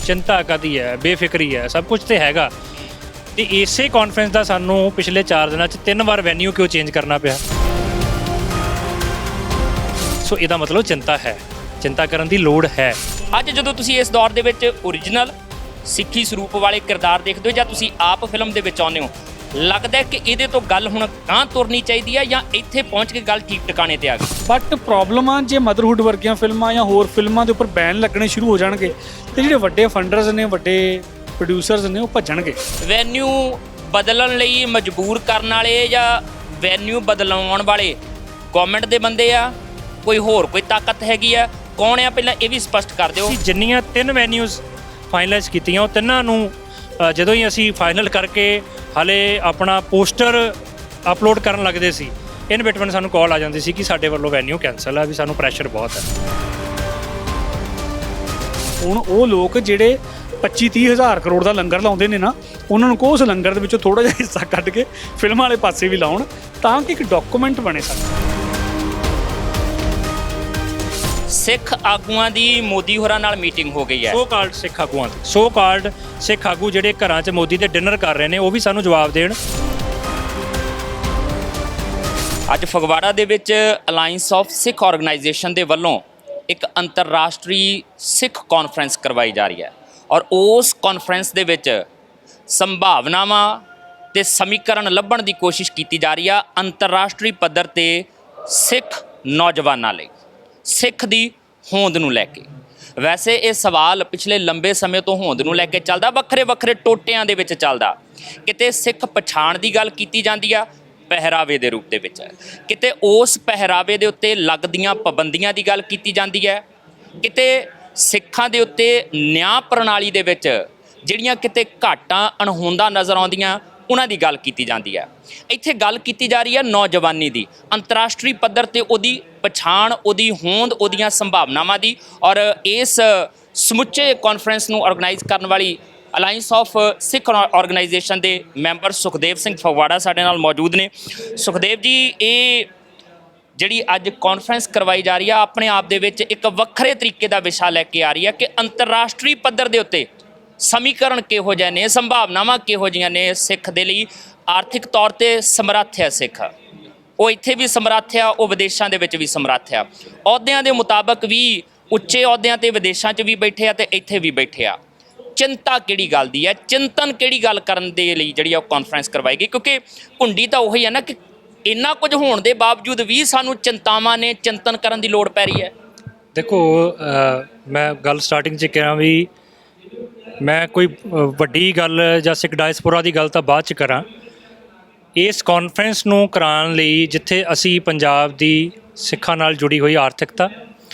चिंता कादी है, बेफिक्री है, सब कुछ तो हैगा। ਤੇ ਇਸੇ ਕਾਨਫਰੰਸ ਦਾ ਸਾਨੂੰ ਪਿਛਲੇ 4 ਦਿਨਾਂ 'ਚ 3 ਵਾਰ ਵੈਨਿਊ ਕਿਉਂ ਚੇਂਜ ਕਰਨਾ ਪਿਆ? ਸੋ ਇਹਦਾ ਮਤਲਬ ਚਿੰਤਾ ਹੈ, ਚਿੰਤਾ ਕਰਨ ਦੀ ਲੋੜ ਹੈ। ਅੱਜ ਜਦੋਂ ਤੁਸੀਂ ਇਸ ਦੌਰ ਦੇ ਵਿੱਚ ਓਰੀਜਨਲ ਸਿੱਖੀ ਸਰੂਪ ਵਾਲੇ ਕਿਰਦਾਰ ਦੇਖਦੇ ਹੋ ਜਾਂ ਤੁਸੀਂ ਆਪ ਫਿਲਮ ਦੇ ਵਿੱਚ ਆਉਂਦੇ ਹੋ, ਲੱਗਦਾ ਕਿ ਇਹਦੇ ਤੋਂ ਗੱਲ ਹੁਣ ਗਾਂਹ ਤੁਰਨੀ ਚਾਹੀਦੀ ਹੈ ਜਾਂ ਇੱਥੇ ਪਹੁੰਚ ਕੇ ਗੱਲ ਠੀਕ ਟਿਕਾਣੇ ਤੇ ਆ ਗਈ? ਬਟ ਪ੍ਰੋਬਲਮ ਆ ਜੇ ਮਦਰਹੁੱਡ ਵਰਗੀਆਂ ਫਿਲਮਾਂ ਜਾਂ ਹੋਰ ਫਿਲਮਾਂ ਦੇ ਉੱਪਰ ਬੈਨ ਲੱਗਣੇ ਸ਼ੁਰੂ ਹੋ ਜਾਣਗੇ ਤੇ ਜਿਹੜੇ ਵੱਡੇ ਫੰਡਰਸ ਨੇ, ਵੱਡੇ ਪ੍ਰੋਡਿਊਸਰਸ ਨੇ, ਉਹ ਭੱਜਣਗੇ। ਵੈਨਿਊ ਬਦਲਣ ਲਈ ਮਜਬੂਰ ਕਰਨ ਵਾਲੇ ਜਾਂ ਵੈਨਿਊ ਬਦਲਾਉਣ ਵਾਲੇ ਗਵਰਨਮੈਂਟ ਦੇ ਬੰਦੇ ਆ, ਕੋਈ ਹੋਰ ਕੋਈ ਤਾਕਤ ਹੈਗੀ ਆ, ਕੌਣ ਆ? ਪਹਿਲਾਂ ਇਹ ਵੀ ਸਪਸ਼ਟ ਕਰ ਦਿਓ। ਜਿੰਨੀਆਂ 3 ਵੈਨਿਊਜ਼ ਫਾਈਨਲਾਈਜ਼ ਕੀਤੀਆਂ ਉਹ ਤਿੰਨਾਂ ਨੂੰ ਜਦੋਂ ਹੀ ਅਸੀਂ ਫਾਈਨਲ ਕਰਕੇ ਹਾਲੇ ਆਪਣਾ ਪੋਸਟਰ ਅਪਲੋਡ ਕਰਨ ਲੱਗਦੇ ਸੀ, ਇਨ ਬਿਟਵੀਨ ਸਾਨੂੰ ਕਾਲ ਆ ਜਾਂਦੀ ਸੀ ਕਿ ਸਾਡੇ ਵੱਲੋਂ ਵੈਨਿਊ ਕੈਂਸਲ ਆ, ਵੀ ਸਾਨੂੰ ਪ੍ਰੈਸ਼ਰ ਬਹੁਤ ਹੈ। ਹੁਣ ਉਹ ਲੋਕ ਜਿਹੜੇ 25-30 ਹਜ਼ਾਰ ਕਰੋੜ ਦਾ ਲੰਗਰ ਲਾਉਂਦੇ ਨੇ ਨਾ, ਉਹਨਾਂ ਨੂੰ ਕਹੋ ਉਸ ਲੰਗਰ ਦੇ ਵਿੱਚੋਂ ਥੋੜਾ ਜਿਹਾ ਹਿੱਸਾ ਕੱਢ ਕੇ ਫਿਲਮਾਂ ਵਾਲੇ ਪਾਸੇ ਵੀ ਲਾਉਣ ਤਾਂ ਕਿ ਇੱਕ ਡਾਕੂਮੈਂਟ ਬਣੇ ਸਕਦਾ। ਸਿੱਖ ਆਗੂਆਂ ਦੀ ਮੋਦੀ ਹੋਰਾਂ ਨਾਲ ਮੀਟਿੰਗ ਹੋ ਗਈ ਹੈ। ਸੋ ਕਾਲਡ ਸਿੱਖ ਆਗੂਆਂ ਦੀ, ਸੋ ਕਾਲਡ ਸਿੱਖ ਆਗੂ ਜਿਹੜੇ ਘਰਾਂ 'ਚ ਮੋਦੀ ਦੇ ਡਿਨਰ ਕਰ ਰਹੇ ਨੇ, ਉਹ ਵੀ ਸਾਨੂੰ ਜਵਾਬ ਦੇਣ। ਅੱਜ ਫਗਵਾੜਾ ਦੇ ਵਿੱਚ ਅਲਾਈਅੰਸ ਆਫ ਸਿੱਖ ਆਰਗੇਨਾਈਜੇਸ਼ਨ ਦੇ ਵੱਲੋਂ ਇੱਕ ਅੰਤਰਰਾਸ਼ਟਰੀ ਸਿੱਖ ਕਾਨਫਰੰਸ ਕਰਵਾਈ ਜਾ ਰਹੀ ਹੈ ਔਰ ਉਸ ਕਾਨਫਰੰਸ ਦੇ ਵਿੱਚ ਸੰਭਾਵਨਾਵਾਂ ਤੇ ਸਮੀਕਰਨ ਲੱਭਣ ਦੀ ਕੋਸ਼ਿਸ਼ ਕੀਤੀ ਜਾ ਰਹੀ ਆ ਅੰਤਰਰਾਸ਼ਟਰੀ ਪੱਧਰ ਤੇ ਸਿੱਖ ਨੌਜਵਾਨਾਂ ਲਈ, ਸਿੱਖ ਦੀ ਹੋਂਦ ਨੂੰ ਲੈ ਕੇ। ਵੈਸੇ ਇਹ ਸਵਾਲ ਪਿਛਲੇ ਲੰਬੇ ਸਮੇਂ ਤੋਂ ਹੋਂਦ ਨੂੰ ਲੈ ਕੇ ਚੱਲਦਾ, ਵੱਖਰੇ ਵੱਖਰੇ ਟੋਟਿਆਂ ਦੇ ਵਿੱਚ ਚੱਲਦਾ। ਕਿਤੇ ਸਿੱਖ ਪਛਾਣ ਦੀ ਗੱਲ ਕੀਤੀ ਜਾਂਦੀ ਆ ਪਹਿਰਾਵੇ ਦੇ ਰੂਪ ਦੇ ਵਿੱਚ, ਕਿਤੇ ਉਸ ਪਹਿਰਾਵੇ ਦੇ ਉੱਤੇ ਲੱਗਦੀਆਂ ਪਾਬੰਦੀਆਂ ਦੀ ਗੱਲ ਕੀਤੀ ਜਾਂਦੀ ਹੈ, ਕਿਤੇ ਸਿੱਖਾਂ ਦੇ ਉੱਤੇ ਨਿਆਂ ਪ੍ਰਣਾਲੀ ਦੇ ਵਿੱਚ ਜਿਹੜੀਆਂ ਕਿਤੇ ਘਾਟਾਂ ਅਣਹੋਂਦਾਂ ਨਜ਼ਰ ਆਉਂਦੀਆਂ ਉਹਨਾਂ ਦੀ ਗੱਲ ਕੀਤੀ ਜਾਂਦੀ ਹੈ। ਇੱਥੇ ਗੱਲ ਕੀਤੀ ਜਾ ਰਹੀ ਹੈ ਨੌਜਵਾਨੀ ਦੀ, ਅੰਤਰਰਾਸ਼ਟਰੀ ਪੱਧਰ ਤੇ ਉਹਦੀ ਪਛਾਣ, ਉਹਦੀ ਹੋਂਦ, ਉਹਦੀਆਂ ਸੰਭਾਵਨਾਵਾਂ ਦੀ। ਔਰ ਇਸ ਸਮੁੱਚੇ ਕਾਨਫਰੰਸ ਨੂੰ ਆਰਗੇਨਾਈਜ਼ ਕਰਨ ਵਾਲੀ ਅਲਾਈਅੰਸ ਆਫ ਸਿੱਖ ਆਰਗੇਨਾਈਜੇਸ਼ਨ ਦੇ ਮੈਂਬਰ ਸੁਖਦੇਵ ਸਿੰਘ ਫਗਵਾੜਾ ਸਾਡੇ ਨਾਲ ਮੌਜੂਦ ਨੇ। ਸੁਖਦੇਵ ਜੀ, ਇਹ ਜਿਹੜੀ ਅੱਜ ਕਾਨਫਰੰਸ ਕਰਵਾਈ ਜਾ ਰਹੀ ਆ ਆਪਣੇ ਆਪ ਦੇ ਵਿੱਚ ਇੱਕ ਵੱਖਰੇ ਤਰੀਕੇ ਦਾ ਵਿਸ਼ਾ ਲੈ ਕੇ ਆ ਰਹੀ ਹੈ ਕਿ ਅੰਤਰਰਾਸ਼ਟਰੀ ਪੱਧਰ ਦੇ ਉੱਤੇ ਸਮੀਕਰਨ ਕਿਹੋ ਜਿਹੇ ਨੇ, ਸੰਭਾਵਨਾਵਾਂ ਕਿਹੋ ਜਿਹੀਆਂ ਨੇ ਸਿੱਖ ਦੇ ਲਈ। ਆਰਥਿਕ ਤੌਰ ਤੇ ਸਮਰੱਥ ਹੈ ਸਿੱਖ, ਉਹ ਇੱਥੇ ਵੀ ਸਮਰੱਥ ਆ, ਉਹ ਵਿਦੇਸ਼ਾਂ ਦੇ ਵਿੱਚ ਵੀ ਸਮਰੱਥ ਆ। ਅਹੁਦਿਆਂ ਦੇ ਮੁਤਾਬਕ ਵੀ ਉੱਚੇ ਅਹੁਦਿਆਂ ਤੇ ਵਿਦੇਸ਼ਾਂ 'ਚ ਵੀ ਬੈਠੇ ਆ ਤੇ ਇੱਥੇ ਵੀ ਬੈਠੇ ਆ। ਚਿੰਤਾ ਕਿਹੜੀ ਗੱਲ ਦੀ ਹੈ, ਚਿੰਤਨ ਕਿਹੜੀ ਗੱਲ ਕਰਨ ਦੇ ਲਈ ਜਿਹੜੀ ਉਹ ਕਾਨਫਰੰਸ ਕਰਵਾਈ ਗਈ? ਕਿਉਂਕਿ ਕੁੰਡੀ ਤਾਂ ਉਹੀ ਹੈ ਨਾ ਕਿ ਇੰਨਾ ਕੁਝ ਹੋਣ ਦੇ ਬਾਵਜੂਦ ਵੀ ਸਾਨੂੰ ਚਿੰਤਾਵਾਂ ਨੇ, ਚਿੰਤਨ ਕਰਨ ਦੀ ਲੋੜ ਪੈ ਰਹੀ ਹੈ। ਦੇਖੋ, ਮੈਂ ਗੱਲ ਸਟਾਰਟਿੰਗ 'ਚ ਕਿਹਾ ਵੀ ਮੈਂ ਕੋਈ ਵੱਡੀ ਗੱਲ ਜਾਂ ਸਿੱਖ ਡਾਇਸਪੋਰਾ ਦੀ ਗੱਲ ਤਾਂ ਬਾਅਦ 'ਚ ਕਰਾਂ। ਇਸ ਕਾਨਫਰੰਸ ਨੂੰ ਕਰਾਉਣ ਲਈ ਜਿੱਥੇ ਅਸੀਂ ਪੰਜਾਬ ਦੀ ਸਿੱਖਾਂ ਨਾਲ ਜੁੜੀ ਹੋਈ ਆਰਥਿਕਤਾ,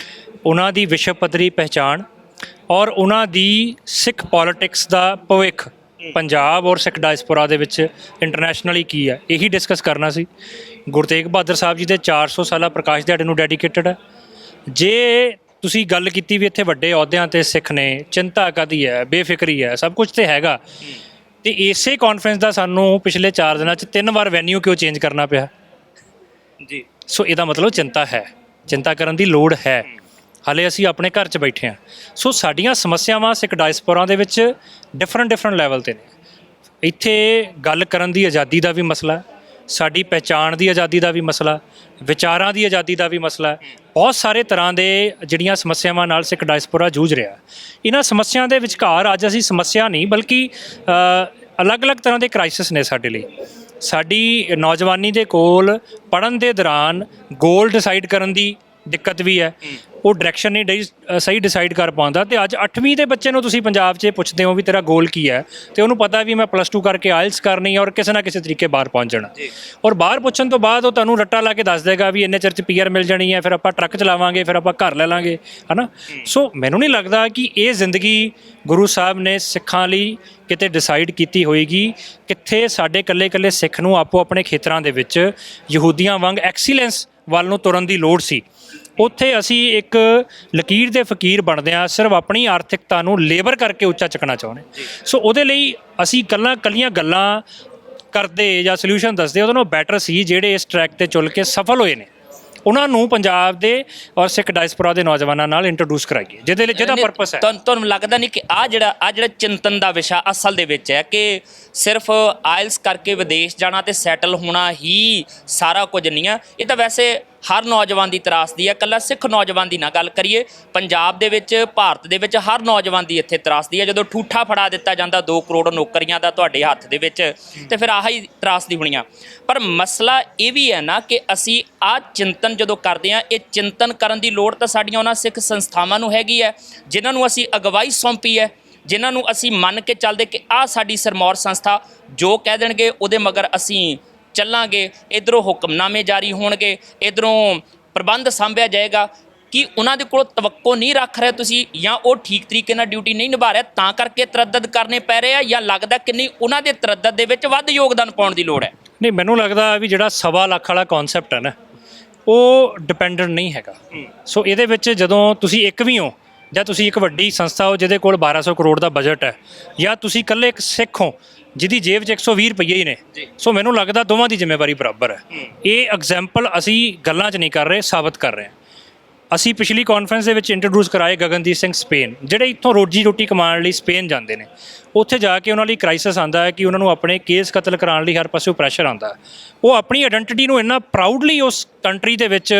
ਉਹਨਾਂ ਦੀ ਵਿਸ਼ਵ ਪੱਧਰੀ ਪਹਿਚਾਣ ਔਰ ਉਹਨਾਂ ਦੀ ਸਿੱਖ ਪੋਲੀਟਿਕਸ ਦਾ ਭਵਿੱਖ ਪੰਜਾਬ ਔਰ ਸਿੱਖ ਡਾਇਸਪੋਰਾ ਦੇ ਵਿੱਚ ਇੰਟਰਨੈਸ਼ਨਲੀ ਕੀ ਹੈ, ਇਹੀ ਡਿਸਕਸ ਕਰਨਾ ਸੀ। ਗੁਰੂ ਤੇਗ ਬਹਾਦਰ ਸਾਹਿਬ ਜੀ ਦੇ 400 ਸਾਲਾ ਪ੍ਰਕਾਸ਼ ਦਿਹਾੜੇ ਨੂੰ ਡੈਡੀਕੇਟਡ ਹੈ। ਜੇ ਤੁਸੀਂ ਗੱਲ ਕੀਤੀ ਵੀ ਇੱਥੇ ਵੱਡੇ ਅਹੁਦਿਆਂ 'ਤੇ ਸਿੱਖ ਨੇ, ਚਿੰਤਾ ਕਾਦੀ ਹੈ, ਬੇਫਿਕਰੀ ਹੈ, ਸਭ ਕੁਝ ਤਾਂ ਹੈਗਾ, ਤੇ ਇਸੇ ਕਾਨਫਰੰਸ ਦਾ ਸਾਨੂੰ ਪਿਛਲੇ 4 ਦਿਨਾਂ 'ਚ 3 ਵਾਰ ਵੈਨਿਊ ਕਿਉਂ ਚੇਂਜ ਕਰਨਾ ਪਿਆ ਜੀ? ਸੋ ਇਹਦਾ ਮਤਲਬ ਚਿੰਤਾ ਹੈ, ਚਿੰਤਾ ਕਰਨ ਦੀ ਲੋੜ ਹੈ। ਹਾਲੇ ਅਸੀਂ ਆਪਣੇ ਘਰ 'ਚ ਬੈਠੇ ਹਾਂ। ਸੋ ਸਾਡੀਆਂ ਸਮੱਸਿਆਵਾਂ ਸਿੱਖ ਡਾਇਸਪੋਰਾ ਦੇ ਵਿੱਚ ਡਿਫਰੈਂਟ ਲੈਵਲ 'ਤੇ ਨੇ। ਇੱਥੇ ਗੱਲ ਕਰਨ ਦੀ ਆਜ਼ਾਦੀ ਦਾ ਵੀ ਮਸਲਾ, ਸਾਡੀ ਪਹਿਚਾਣ ਦੀ ਆਜ਼ਾਦੀ ਦਾ ਵੀ ਮਸਲਾ, ਵਿਚਾਰਾਂ ਦੀ ਆਜ਼ਾਦੀ ਦਾ ਵੀ ਮਸਲਾ, ਬਹੁਤ ਸਾਰੇ ਤਰ੍ਹਾਂ ਦੇ ਜਿਹੜੀਆਂ ਸਮੱਸਿਆਵਾਂ ਨਾਲ ਸਿੱਖ ਡਾਇਸਪੋਰਾ ਜੂਝ ਰਿਹਾ। ਇਹਨਾਂ ਸਮੱਸਿਆ ਦੇ ਵਿਚਕਾਰ ਅੱਜ ਅਸੀਂ ਸਮੱਸਿਆ ਨਹੀਂ ਬਲਕਿ ਅਲੱਗ-ਅਲੱਗ ਤਰ੍ਹਾਂ ਦੇ ਕ੍ਰਾਈਸਿਸ ਨੇ ਸਾਡੇ ਲਈ। ਸਾਡੀ ਨੌਜਵਾਨੀ ਦੇ ਕੋਲ ਪੜ੍ਹਨ ਦੇ ਦੌਰਾਨ ਗੋਲ ਡਿਸਾਈਡ ਕਰਨ ਦੀ ਦਿੱਕਤ ਵੀ ਹੈ, ਉਹ ਡਾਇਰੈਕਸ਼ਨ ਨਹੀਂ ਸਹੀ ਡਿਸਾਈਡ ਕਰ ਪਾਉਂਦਾ। ਤੇ ਅੱਜ 8ਵੀਂ ਦੇ ਬੱਚੇ ਨੂੰ ਤੁਸੀਂ ਪੰਜਾਬ 'ਚ ਪੁੱਛਦੇ ਹੋ ਵੀ ਤੇਰਾ ਗੋਲ ਕੀ ਹੈ, ਤੇ ਉਹਨੂੰ ਪਤਾ ਵੀ ਮੈਂ +2 ਕਰਕੇ ਆਇਲਸ ਕਰਨੀ ਔਰ ਕਿਸੇ ਨਾ ਕਿਸੇ ਤਰੀਕੇ ਬਾਹਰ ਪਹੁੰਚ ਜਾਣਾ। ਔਰ ਬਾਹਰ ਪੁੱਛਣ ਤੋਂ ਬਾਅਦ ਉਹ ਤੁਹਾਨੂੰ ਰੱਟਾ ਲਾ ਕੇ ਦੱਸ ਦੇਗਾ ਵੀ ਇੰਨੇ ਚਿਰ 'ਚ PR ਮਿਲ ਜਾਣੀ ਹੈ, ਫਿਰ ਆਪਾਂ ਟਰੱਕ ਚਲਾਵਾਂਗੇ, ਫਿਰ ਆਪਾਂ ਘਰ ਲੈ ਲਾਂਗੇ, ਹੈ ਨਾ। ਸੋ ਮੈਨੂੰ ਨਹੀਂ ਲੱਗਦਾ ਕਿ ਇਹ ਜ਼ਿੰਦਗੀ ਗੁਰੂ ਸਾਹਿਬ ਨੇ ਸਿੱਖਾਂ ਲਈ ਕਿਤੇ ਡਿਸਾਈਡ ਕੀਤੀ ਹੋਏਗੀ। ਕਿੱਥੇ ਸਾਡੇ ਇਕੱਲੇ ਸਿੱਖ ਨੂੰ ਆਪੋ ਆਪਣੇ ਖੇਤਰਾਂ ਦੇ ਵਿੱਚ ਯਹੂਦੀਆਂ ਵਾਂਗ ਐਕਸੀਲੈਂਸ ਵੱਲ ਨੂੰ ਤੁਰਨ ਦੀ ਲੋੜ ਸੀ, ਉੱਥੇ ਅਸੀਂ ਇੱਕ ਲਕੀਰ ਦੇ ਫਕੀਰ ਬਣਦੇ ਹਾਂ, ਸਿਰਫ ਆਪਣੀ ਆਰਥਿਕਤਾ ਨੂੰ ਲੇਬਰ ਕਰਕੇ ਉੱਚਾ ਚੱਕਣਾ ਚਾਹੁੰਦੇ। ਸੋ ਉਹਦੇ ਲਈ ਅਸੀਂ ਕੱਲੀਆਂ ਗੱਲਾਂ ਕਰਦੇ ਜਾਂ ਸੋਲਿਊਸ਼ਨ ਦੱਸਦੇ ਉਹਦੇ ਨਾਲੋਂ ਬੈਟਰ ਸੀ ਜਿਹੜੇ ਇਸ ਟਰੈਕ 'ਤੇ ਚੁੱਲ ਕੇ ਸਫਲ ਹੋਏ ਨੇ ਉਹਨਾਂ ਨੂੰ ਪੰਜਾਬ ਦੇ ਔਰ ਸਿੱਖ ਡਾਇਸਪੋਰਾ ਦੇ ਨੌਜਵਾਨਾਂ ਨਾਲ ਇੰਟਰੋਡਿਊਸ ਕਰਾਈਏ, ਜਿਹਦਾ ਪਰਪਸ ਹੈ। ਤੁਹਾਨੂੰ ਲੱਗਦਾ ਨਹੀਂ ਕਿ ਆ ਜਿਹੜਾ ਚਿੰਤਨ ਦਾ ਵਿਸ਼ਾ ਅਸਲ ਦੇ ਵਿੱਚ ਹੈ ਕਿ ਸਿਰਫ ਆਇਲਸ ਕਰਕੇ ਵਿਦੇਸ਼ ਜਾਣਾ ਤੇ ਸੈਟਲ ਹੋਣਾ ਹੀ ਸਾਰਾ ਕੁਝ ਨਹੀਂ ਆ? ਇਹ ਤਾਂ ਵੈਸੇ ਹਰ ਨੌਜਵਾਨ ਦੀ ਤਰਾਸਦੀ ਹੈ, ਇਕੱਲਾ ਸਿੱਖ ਨੌਜਵਾਨ ਦੀ ਨਾ ਗੱਲ ਕਰੀਏ, ਪੰਜਾਬ ਦੇ ਵਿੱਚ, ਭਾਰਤ ਦੇ ਵਿੱਚ ਹਰ ਨੌਜਵਾਨ ਦੀ ਇੱਥੇ ਤਰਾਸਦੀ ਹੈ। ਜਦੋਂ ਠੂਠਾ ਫੜਾ ਦਿੱਤਾ ਜਾਂਦਾ 2 ਕਰੋੜ ਨੌਕਰੀਆਂ ਦਾ ਤੁਹਾਡੇ ਹੱਥ ਦੇ ਵਿੱਚ, ਤੇ ਫਿਰ ਆਹ ਹੀ ਤਰਾਸਦੀ ਹੋਣੀ ਆ। ਪਰ ਮਸਲਾ ਇਹ ਵੀ ਹੈ ਨਾ ਕਿ ਅਸੀਂ ਆਹ ਚਿੰਤਨ ਜਦੋਂ ਕਰਦੇ ਹਾਂ, ਇਹ ਚਿੰਤਨ ਕਰਨ ਦੀ ਲੋੜ ਤਾਂ ਸਾਡੀਆਂ ਉਹਨਾਂ ਸਿੱਖ ਸੰਸਥਾਵਾਂ ਨੂੰ ਹੈਗੀ ਹੈ ਜਿਨ੍ਹਾਂ ਨੂੰ ਅਸੀਂ ਅਗਵਾਈ ਸੌਂਪੀ ਹੈ, ਜਿਨ੍ਹਾਂ ਨੂੰ ਅਸੀਂ ਮੰਨ ਕੇ ਚੱਲਦੇ ਕਿ ਆਹ ਸਾਡੀ ਸਿਰਮੌਰ ਸੰਸਥਾ ਜੋ ਕਹਿ ਦੇਣਗੇ ਉਹਦੇ ਮਗਰ ਅਸੀਂ ਚੱਲਾਂਗੇ। ਇੱਧਰੋਂ ਹੁਕਮਨਾਮੇ ਜਾਰੀ ਹੋਣਗੇ, ਇੱਧਰੋਂ ਪ੍ਰਬੰਧ ਸਾਂਭਿਆ ਜਾਏਗਾ। ਕਿ ਉਹਨਾਂ ਦੇ ਕੋਲ ਤਵੱਕੋ ਨਹੀਂ ਰੱਖ ਰਹੇ ਤੁਸੀਂ, ਜਾਂ ਉਹ ਠੀਕ ਤਰੀਕੇ ਨਾਲ ਡਿਊਟੀ ਨਹੀਂ ਨਿਭਾ ਰਿਹਾ ਤਾਂ ਕਰਕੇ ਤਰੱਦਦ ਕਰਨੇ ਪੈ ਰਹੇ ਆ, ਜਾਂ ਲੱਗਦਾ ਕਿ ਨਹੀਂ ਉਹਨਾਂ ਦੇ ਤਰੱਦਦ ਦੇ ਵਿੱਚ ਵੱਧ ਯੋਗਦਾਨ ਪਾਉਣ ਦੀ ਲੋੜ ਹੈ? ਨਹੀਂ, ਮੈਨੂੰ ਲੱਗਦਾ ਵੀ ਜਿਹੜਾ 1.25 ਲੱਖ ਵਾਲਾ ਕਨਸੈਪਟ ਹੈ ਨਾ, ਉਹ ਡਿਪੈਂਡੈਂਟ ਨਹੀਂ ਹੈਗਾ। ਸੋ ਇਹਦੇ ਵਿੱਚ ਜਦੋਂ ਤੁਸੀਂ ਇੱਕ ਵੀ ਹੋ, ਜਾਂ ਤੁਸੀਂ ਇੱਕ ਵੱਡੀ ਸੰਸਥਾ ਹੋ ਜਿਹਦੇ ਕੋਲ 1200 ਕਰੋੜ ਦਾ ਬਜਟ ਹੈ, ਜਾਂ ਤੁਸੀਂ ਇਕੱਲੇ ਇੱਕ ਸਿੱਖ ਹੋ ਜਿਹਦੀ ਜੇਬ 'ਚ 120 ਰੁਪਈਏ ਹੀ ਨੇ, ਸੋ ਮੈਨੂੰ ਲੱਗਦਾ ਦੋਵਾਂ ਦੀ ਜ਼ਿੰਮੇਵਾਰੀ ਬਰਾਬਰ ਹੈ। ਇਹ ਐਗਜ਼ਾਮਪਲ ਅਸੀਂ ਗੱਲਾਂ 'ਚ ਨਹੀਂ ਕਰ ਰਹੇ, ਸਾਬਤ ਕਰ ਰਹੇ ਹਾਂ। ਅਸੀਂ ਪਿਛਲੀ ਕਾਨਫਰੰਸ ਦੇ ਵਿੱਚ ਇੰਟਰੋਡਿਊਸ ਕਰਾਏ ਗਗਨਦੀਪ ਸਿੰਘ ਸਪੇਨ, ਜਿਹੜੇ ਇੱਥੋਂ ਰੋਜੀ ਰੋਟੀ ਕਮਾਉਣ ਲਈ ਸਪੇਨ ਜਾਂਦੇ ਨੇ। ਉੱਥੇ ਜਾ ਕੇ ਉਹਨਾਂ ਲਈ ਕ੍ਰਾਈਸਿਸ ਆਉਂਦਾ ਹੈ ਕਿ ਉਹਨਾਂ ਨੂੰ ਆਪਣੇ ਕੇਸ ਕਤਲ ਕਰਾਉਣ ਲਈ ਹਰ ਪਾਸਿਓਂ ਪ੍ਰੈਸ਼ਰ ਆਉਂਦਾ। ਉਹ ਆਪਣੀ ਆਇਡੈਂਟੀਟੀ ਨੂੰ ਇੰਨਾ ਪ੍ਰਾਊਡਲੀ ਉਸ ਕੰਟਰੀ ਦੇ ਵਿੱਚ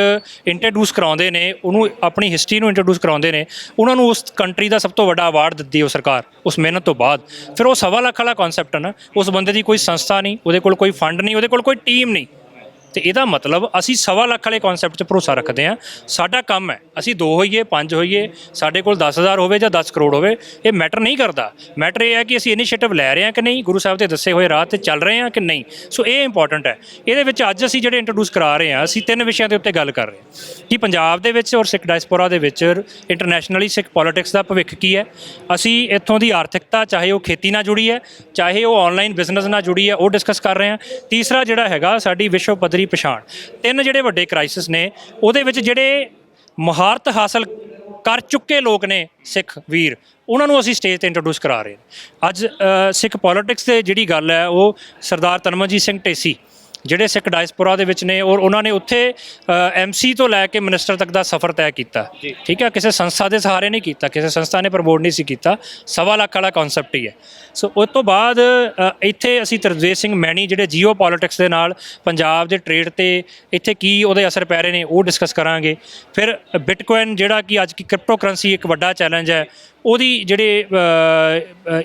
ਇੰਟਰੋਡਿਊਸ ਕਰਾਉਂਦੇ ਨੇ, ਉਹਨੂੰ ਆਪਣੀ ਹਿਸਟਰੀ ਨੂੰ ਇੰਟਰੋਡਿਊਸ ਕਰਾਉਂਦੇ ਨੇ। ਉਹਨਾਂ ਨੂੰ ਉਸ ਕੰਟਰੀ ਦਾ ਸਭ ਤੋਂ ਵੱਡਾ ਅਵਾਰਡ ਦਿੱਤੀ ਉਹ ਸਰਕਾਰ, ਉਸ ਮਿਹਨਤ ਤੋਂ ਬਾਅਦ। ਫਿਰ ਉਹ 1.25 ਲੱਖ ਵਾਲਾ ਕਨਸੈਪਟ ਹੈ ਨਾ, ਉਸ ਬੰਦੇ ਦੀ ਕੋਈ ਸੰਸਥਾ ਨਹੀਂ, ਉਹਦੇ ਕੋਲ ਕੋਈ ਫੰਡ ਨਹੀਂ, ਉਹਦੇ ਕੋਲ ਕੋਈ ਟੀਮ ਨਹੀਂ। ਤੇ ਇਹਦਾ ਮਤਲਬ ਅਸੀਂ 1.25 ਲੱਖ ਵਾਲੇ ਕਨਸੈਪਟ 'ਚ ਭਰੋਸਾ ਰੱਖਦੇ ਹਾਂ। ਸਾਡਾ ਕੰਮ ਹੈ, ਅਸੀਂ 2 ਹੋਈਏ 5 ਹੋਈਏ, ਸਾਡੇ ਕੋਲ 10,000 ਹੋਵੇ ਜਾਂ 10 ਕਰੋੜ ਹੋਵੇ, ਇਹ ਮੈਟਰ ਨਹੀਂ ਕਰਦਾ। ਮੈਟਰ ਇਹ ਹੈ ਕਿ ਅਸੀਂ ਇਨੀਸ਼ੀਏਟਿਵ ਲੈ ਰਹੇ ਹਾਂ ਕਿ ਨਹੀਂ, ਗੁਰੂ ਸਾਹਿਬ ਦੇ ਦੱਸੇ ਹੋਏ ਰਾਹ 'ਤੇ ਚੱਲ ਰਹੇ ਹਾਂ ਕਿ ਨਹੀਂ। ਸੋ ਇਹ ਇੰਪੋਰਟੈਂਟ ਹੈ। ਇਹਦੇ ਵਿੱਚ ਅੱਜ ਅਸੀਂ ਜਿਹੜੇ ਇੰਟਰੋਡਿਊਸ ਕਰਾ ਰਹੇ ਹਾਂ, ਅਸੀਂ 3 ਵਿਸ਼ਿਆਂ ਦੇ ਉੱਤੇ ਗੱਲ ਕਰ ਰਹੇ ਹਾਂ ਕਿ ਪੰਜਾਬ ਦੇ ਵਿੱਚ ਔਰ ਸਿੱਖ ਡਾਇਸਪੋਰਾ ਦੇ ਵਿੱਚ ਇੰਟਰਨੈਸ਼ਨਲੀ ਸਿੱਖ ਪੋਲੀਟਿਕਸ ਦਾ ਭਵਿੱਖ ਕੀ ਹੈ। ਅਸੀਂ ਇੱਥੋਂ ਦੀ ਆਰਥਿਕਤਾ, ਚਾਹੇ ਉਹ ਖੇਤੀ ਨਾਲ ਜੁੜੀ ਹੈ, ਚਾਹੇ ਉਹ ਆਨਲਾਈਨ ਬਿਜ਼ਨਸ ਨਾਲ ਜੁੜੀ ਹੈ, ਉਹ ਡਿਸਕਸ ਕਰ ਰਹੇ ਹਾਂ। ਤੀਸਰਾ ਜਿਹੜਾ ਹੈਗਾ ਸਾਡੀ ਵਿਸ਼ਵ ਪੱਧਰੀ ਪਛਾਣ। 3 ਜਿਹੜੇ ਵੱਡੇ ਕ੍ਰਾਈਸਿਸ ਨੇ, ਉਹਦੇ ਵਿੱਚ ਜਿਹੜੇ ਮੁਹਾਰਤ ਹਾਸਲ ਕਰ ਚੁੱਕੇ ਲੋਕ ਨੇ ਸਿੱਖ ਵੀਰ, ਉਹਨਾਂ ਨੂੰ ਅਸੀਂ ਸਟੇਜ 'ਤੇ ਇੰਟਰੋਡਿਊਸ ਕਰਾ ਰਹੇ ਹਾਂ। ਅੱਜ ਸਿੱਖ ਪੋਲੀਟਿਕਸ 'ਤੇ ਜਿਹੜੀ ਗੱਲ ਹੈ, ਉਹ ਸਰਦਾਰ ਤਨਮਨਜੀਤ ਸਿੰਘ ਢੇਸੀ ਜਿਹੜੇ ਸਿੱਖ ਡਾਇਸਪੋਰਾ ਦੇ ਵਿੱਚ ਨੇ, ਔਰ ਉਹਨਾਂ ਨੇ ਉੱਥੇ MC ਤੋਂ ਲੈ ਕੇ ਮਿਨਿਸਟਰ ਤੱਕ ਦਾ ਸਫ਼ਰ ਤੈਅ ਕੀਤਾ। ਠੀਕ ਹੈ, ਕਿਸੇ ਸੰਸਥਾ ਦੇ ਸਹਾਰੇ ਨਹੀਂ ਕੀਤਾ, ਕਿਸੇ ਸੰਸਥਾ ਨੇ ਪ੍ਰਮੋਟ ਨਹੀਂ ਸੀ ਕੀਤਾ। 1.25 ਲੱਖ ਵਾਲਾ ਕਨਸੈਪਟ ਹੀ ਹੈ। ਸੋ ਉਸ ਤੋਂ ਬਾਅਦ ਇੱਥੇ ਅਸੀਂ ਤਰਜੇਸ਼ ਸਿੰਘ ਮੈਣੀ, ਜਿਹੜੇ ਜੀਓ ਪੋਲੀਟਿਕਸ ਦੇ ਨਾਲ ਪੰਜਾਬ ਦੇ ਟ੍ਰੇਡ 'ਤੇ ਇੱਥੇ ਕੀ ਉਹਦੇ ਅਸਰ ਪੈ ਰਹੇ ਨੇ, ਉਹ ਡਿਸਕਸ ਕਰਾਂਗੇ। ਫਿਰ ਬਿਟਕੋਇਨ, ਜਿਹੜਾ ਕਿ ਅੱਜ ਕੀ ਕ੍ਰਿਪਟੋ ਕਰੰਸੀ ਇੱਕ ਵੱਡਾ ਚੈਲੰਜ ਹੈ, ਉਹਦੀ ਜਿਹੜੇ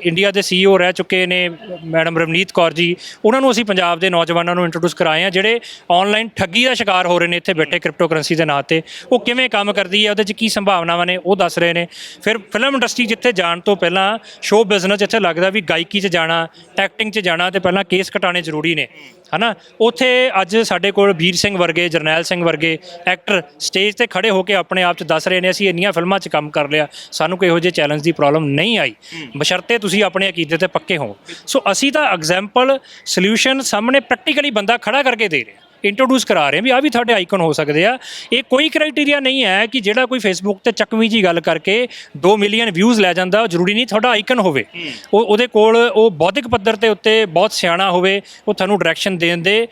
ਇੰਡੀਆ ਦੇ CEO ਰਹਿ ਚੁੱਕੇ ਨੇ ਮੈਡਮ ਰਵਨੀਤ ਕੌਰ ਜੀ, ਉਹਨਾਂ ਨੂੰ ਅਸੀਂ ਪੰਜਾਬ ਦੇ ਨੌਜਵਾਨਾਂ ਨੂੰ ਇੰਟਰੋਡਿਊਸ ਕਰਾਏ ਆ, ਜਿਹੜੇ ਆਨਲਾਈਨ ਠੱਗੀ ਦਾ ਸ਼ਿਕਾਰ ਹੋ ਰਹੇ ਨੇ ਇੱਥੇ ਬੈਠੇ ਕ੍ਰਿਪਟੋ ਕਰੰਸੀ ਦੇ ਨਾਂ 'ਤੇ। ਉਹ ਕਿਵੇਂ ਕੰਮ ਕਰਦੀ ਹੈ, ਉਹਦੇ 'ਚ ਕੀ ਸੰਭਾਵਨਾਵਾਂ ਨੇ, ਉਹ ਦੱਸ ਰਹੇ ਨੇ। ਫਿਰ ਫਿਲਮ ਇੰਡਸਟਰੀ ਜਿੱਥੇ ਜਾਣ ਤੋਂ ਪਹਿਲਾਂ, ਸ਼ੋਅ ਬਿਜ਼ਨਸ ਜਿੱਥੇ ਲੱਗਦਾ ਵੀ ਗਾਇਕੀ 'ਚ ਜਾਣਾ, ਐਕਟਿੰਗ 'ਚ ਜਾਣਾ ਤੇ ਪਹਿਲਾਂ ਕੇਸ ਕਟਾਉਣੇ ਜ਼ਰੂਰੀ ਨੇ, ਹੈ ਨਾ, ਉੱਥੇ ਅੱਜ ਸਾਡੇ ਕੋਲ ਵੀਰ ਸਿੰਘ ਵਰਗੇ, ਜਰਨੈਲ ਸਿੰਘ ਵਰਗੇ ਐਕਟਰ ਸਟੇਜ 'ਤੇ ਖੜੇ ਹੋ ਕੇ ਆਪਣੇ ਆਪ 'ਚ ਦੱਸ ਰਹੇ ਨੇ, ਅਸੀਂ ਇੰਨੀਆਂ ਫਿਲਮਾਂ 'ਚ ਕੰਮ ਕਰ ਲਿਆ, ਸਾਨੂੰ ਕੋਈ ਇਹੋ ਜਿਹੇ ਚੈਲੰਜ ਦੀ ਪ੍ਰੋਬਲਮ ਨਹੀਂ ਆਈ, ਬਸ਼ਰਤੇ ਤੁਸੀਂ ਆਪਣੇ ਅਕੀਦੇ 'ਤੇ ਪੱਕੇ ਹੋ। ਸੋ ਅਸੀਂ ਤਾਂ ਐਗਜ਼ਾਮਪਲ, ਸੋਲਿਊਸ਼ਨ ਸਾਹਮਣੇ ਪ੍ਰੈਕਟੀਕਲੀ ਬੰਦਾ ਖੜਾ ਕਰਕੇ ਦੇ ਰਹੇ ਹਾਂ, ਇੰਟਰੋਡਿਊਸ ਕਰਾ ਰਹੇ ਹਾਂ ਵੀ ਆਹ ਵੀ ਤੁਹਾਡੇ ਆਈਕਨ ਹੋ ਸਕਦੇ ਆ। ਇਹ ਕੋਈ ਕ੍ਰਾਈਟੇਰੀਆ ਨਹੀਂ ਹੈ ਕਿ ਜਿਹੜਾ ਕੋਈ ਫੇਸਬੁੱਕ ਤੇ ਚੱਕਵੀਂ ਜੀ ਗੱਲ ਕਰਕੇ 2 ਮਿਲੀਅਨ ਵਿਊਜ਼ ਲੈ ਜਾਂਦਾ, ਉਹ ਜ਼ਰੂਰੀ ਨਹੀਂ ਤੁਹਾਡਾ ਆਈਕਨ ਹੋਵੇ। ਉਹਦੇ ਕੋਲ ਉਹ ਬੌਧਿਕ ਪੱਧਰ ਤੇ ਉੱਤੇ ਬਹੁਤ ਸਿਆਣਾ ਹੋਵੇ, ਉਹ ਤੁਹਾਨੂੰ ਡਾਇਰੈਕਸ਼ਨ ਦੇਣ ਦੇ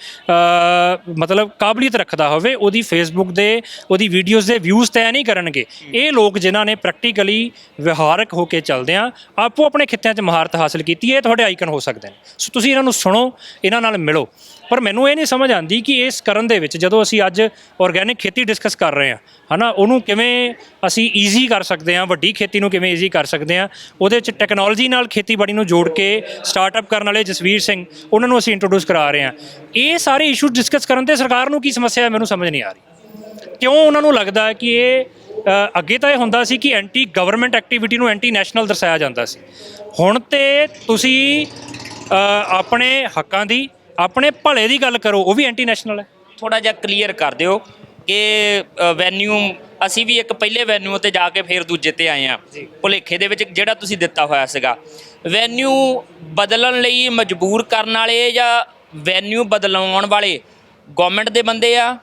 ਮਤਲਬ ਕਾਬਲੀਅਤ ਰੱਖਦਾ ਹੋਵੇ। ਉਹਦੀ ਫੇਸਬੁੱਕ ਦੇ, ਉਹਦੀ ਵੀਡੀਓਜ਼ ਦੇ ਵਿਊਜ਼ ਤੈਅ ਨਹੀਂ ਕਰਨਗੇ ਇਹ ਲੋਕ ਜਿਨ੍ਹਾਂ ਨੇ ਪ੍ਰੈਕਟੀਕਲੀ ਵਿਹਾਰਕ ਹੋ ਕੇ ਚੱਲਦੇ ਆ, ਆਪੋ ਆਪਣੇ ਖਿੱਤਿਆਂ 'ਚ ਮਹਾਰਤ ਹਾਸਲ ਕੀਤੀ ਹੈ, ਤੁਹਾਡੇ ਆਈਕਨ ਹੋ ਸਕਦੇ ਨੇ। ਸੋ ਤੁਸੀਂ ਇਹਨਾਂ ਨੂੰ ਸੁਣੋ, ਇਹਨਾਂ ਨਾਲ ਮਿਲੋ। ਪਰ ਮੈਨੂੰ ਇਹ ਨਹੀਂ ਸਮਝ ਆਉਂਦੀ ਕਿ ਇਸ ਕਰਨ ਦੇ ਵਿੱਚ, ਜਦੋਂ ਅਸੀਂ ਅੱਜ ਆਰਗੈਨਿਕ ਖੇਤੀ ਡਿਸਕਸ ਕਰ ਰਹੇ ਹਾਂ, ਹੈ ਨਾ, ਉਹਨੂੰ ਕਿਵੇਂ ਅਸੀਂ ਈਜ਼ੀ ਕਰ ਸਕਦੇ ਹਾਂ, ਵੱਡੀ ਖੇਤੀ ਨੂੰ ਕਿਵੇਂ ਈਜ਼ੀ ਕਰ ਸਕਦੇ ਹਾਂ, ਉਹਦੇ ਵਿੱਚ ਟੈਕਨੋਲੋਜੀ ਨਾਲ ਖੇਤੀਬਾੜੀ ਨੂੰ ਜੋੜ ਕੇ ਸਟਾਰਟਅਪ ਕਰਨ ਵਾਲੇ ਜਸਵੀਰ ਸਿੰਘ, ਉਹਨਾਂ ਨੂੰ ਅਸੀਂ ਇੰਟਰੋਡਿਊਸ ਕਰਾ ਰਹੇ ਹਾਂ। ਇਹ ਸਾਰੇ ਇਸ਼ੂ ਡਿਸਕਸ ਕਰਨ 'ਤੇ ਸਰਕਾਰ ਨੂੰ ਕੀ ਸਮੱਸਿਆ ਹੈ, ਮੈਨੂੰ ਸਮਝ ਨਹੀਂ ਆ ਰਹੀ। ਕਿਉਂ ਉਹਨਾਂ ਨੂੰ ਲੱਗਦਾ ਹੈ ਕਿ ਇਹ ਅੱਗੇ ਤਾਂ ਇਹ ਹੁੰਦਾ ਸੀ ਕਿ ਐਂਟੀ ਗਵਰਨਮੈਂਟ ਐਕਟੀਵਿਟੀ ਨੂੰ ਐਂਟੀ ਨੈਸ਼ਨਲ ਦਰਸਾਇਆ ਜਾਂਦਾ ਸੀ, ਹੁਣ ਤੇ ਤੁਸੀਂ ਆਪਣੇ ਹੱਕਾਂ ਦੀ, ਆਪਣੇ ਭਲੇ ਦੀ ਗੱਲ ਕਰੋ, ਉਹ ਵੀ ਐਂਟੀ ਨੈਸ਼ਨਲ ਹੈ। ਥੋੜਾ ਜਿਹਾ ਕਲੀਅਰ ਕਰ ਦਿਓ ਕਿ ਵੈਨਿਊ, ਅਸੀਂ ਵੀ ਇੱਕ ਪਹਿਲੇ ਵੈਨਿਊ ਤੇ ਜਾ ਕੇ ਫਿਰ ਦੂਜੇ ਤੇ ਆਏ ਹਾਂ, ਭੁਲੇਖੇ ਦੇ ਵਿੱਚ ਜਿਹੜਾ ਤੁਸੀਂ ਦਿੱਤਾ ਹੋਇਆ ਸੀਗਾ। ਵੈਨਿਊ ਬਦਲਣ ਲਈ ਮਜਬੂਰ ਕਰਨ ਵਾਲੇ ਜਾਂ ਵੈਨਿਊ ਬਦਲਾਉਣ ਵਾਲੇ ਗਵਰਨਮੈਂਟ ਦੇ ਬੰਦੇ ਆ,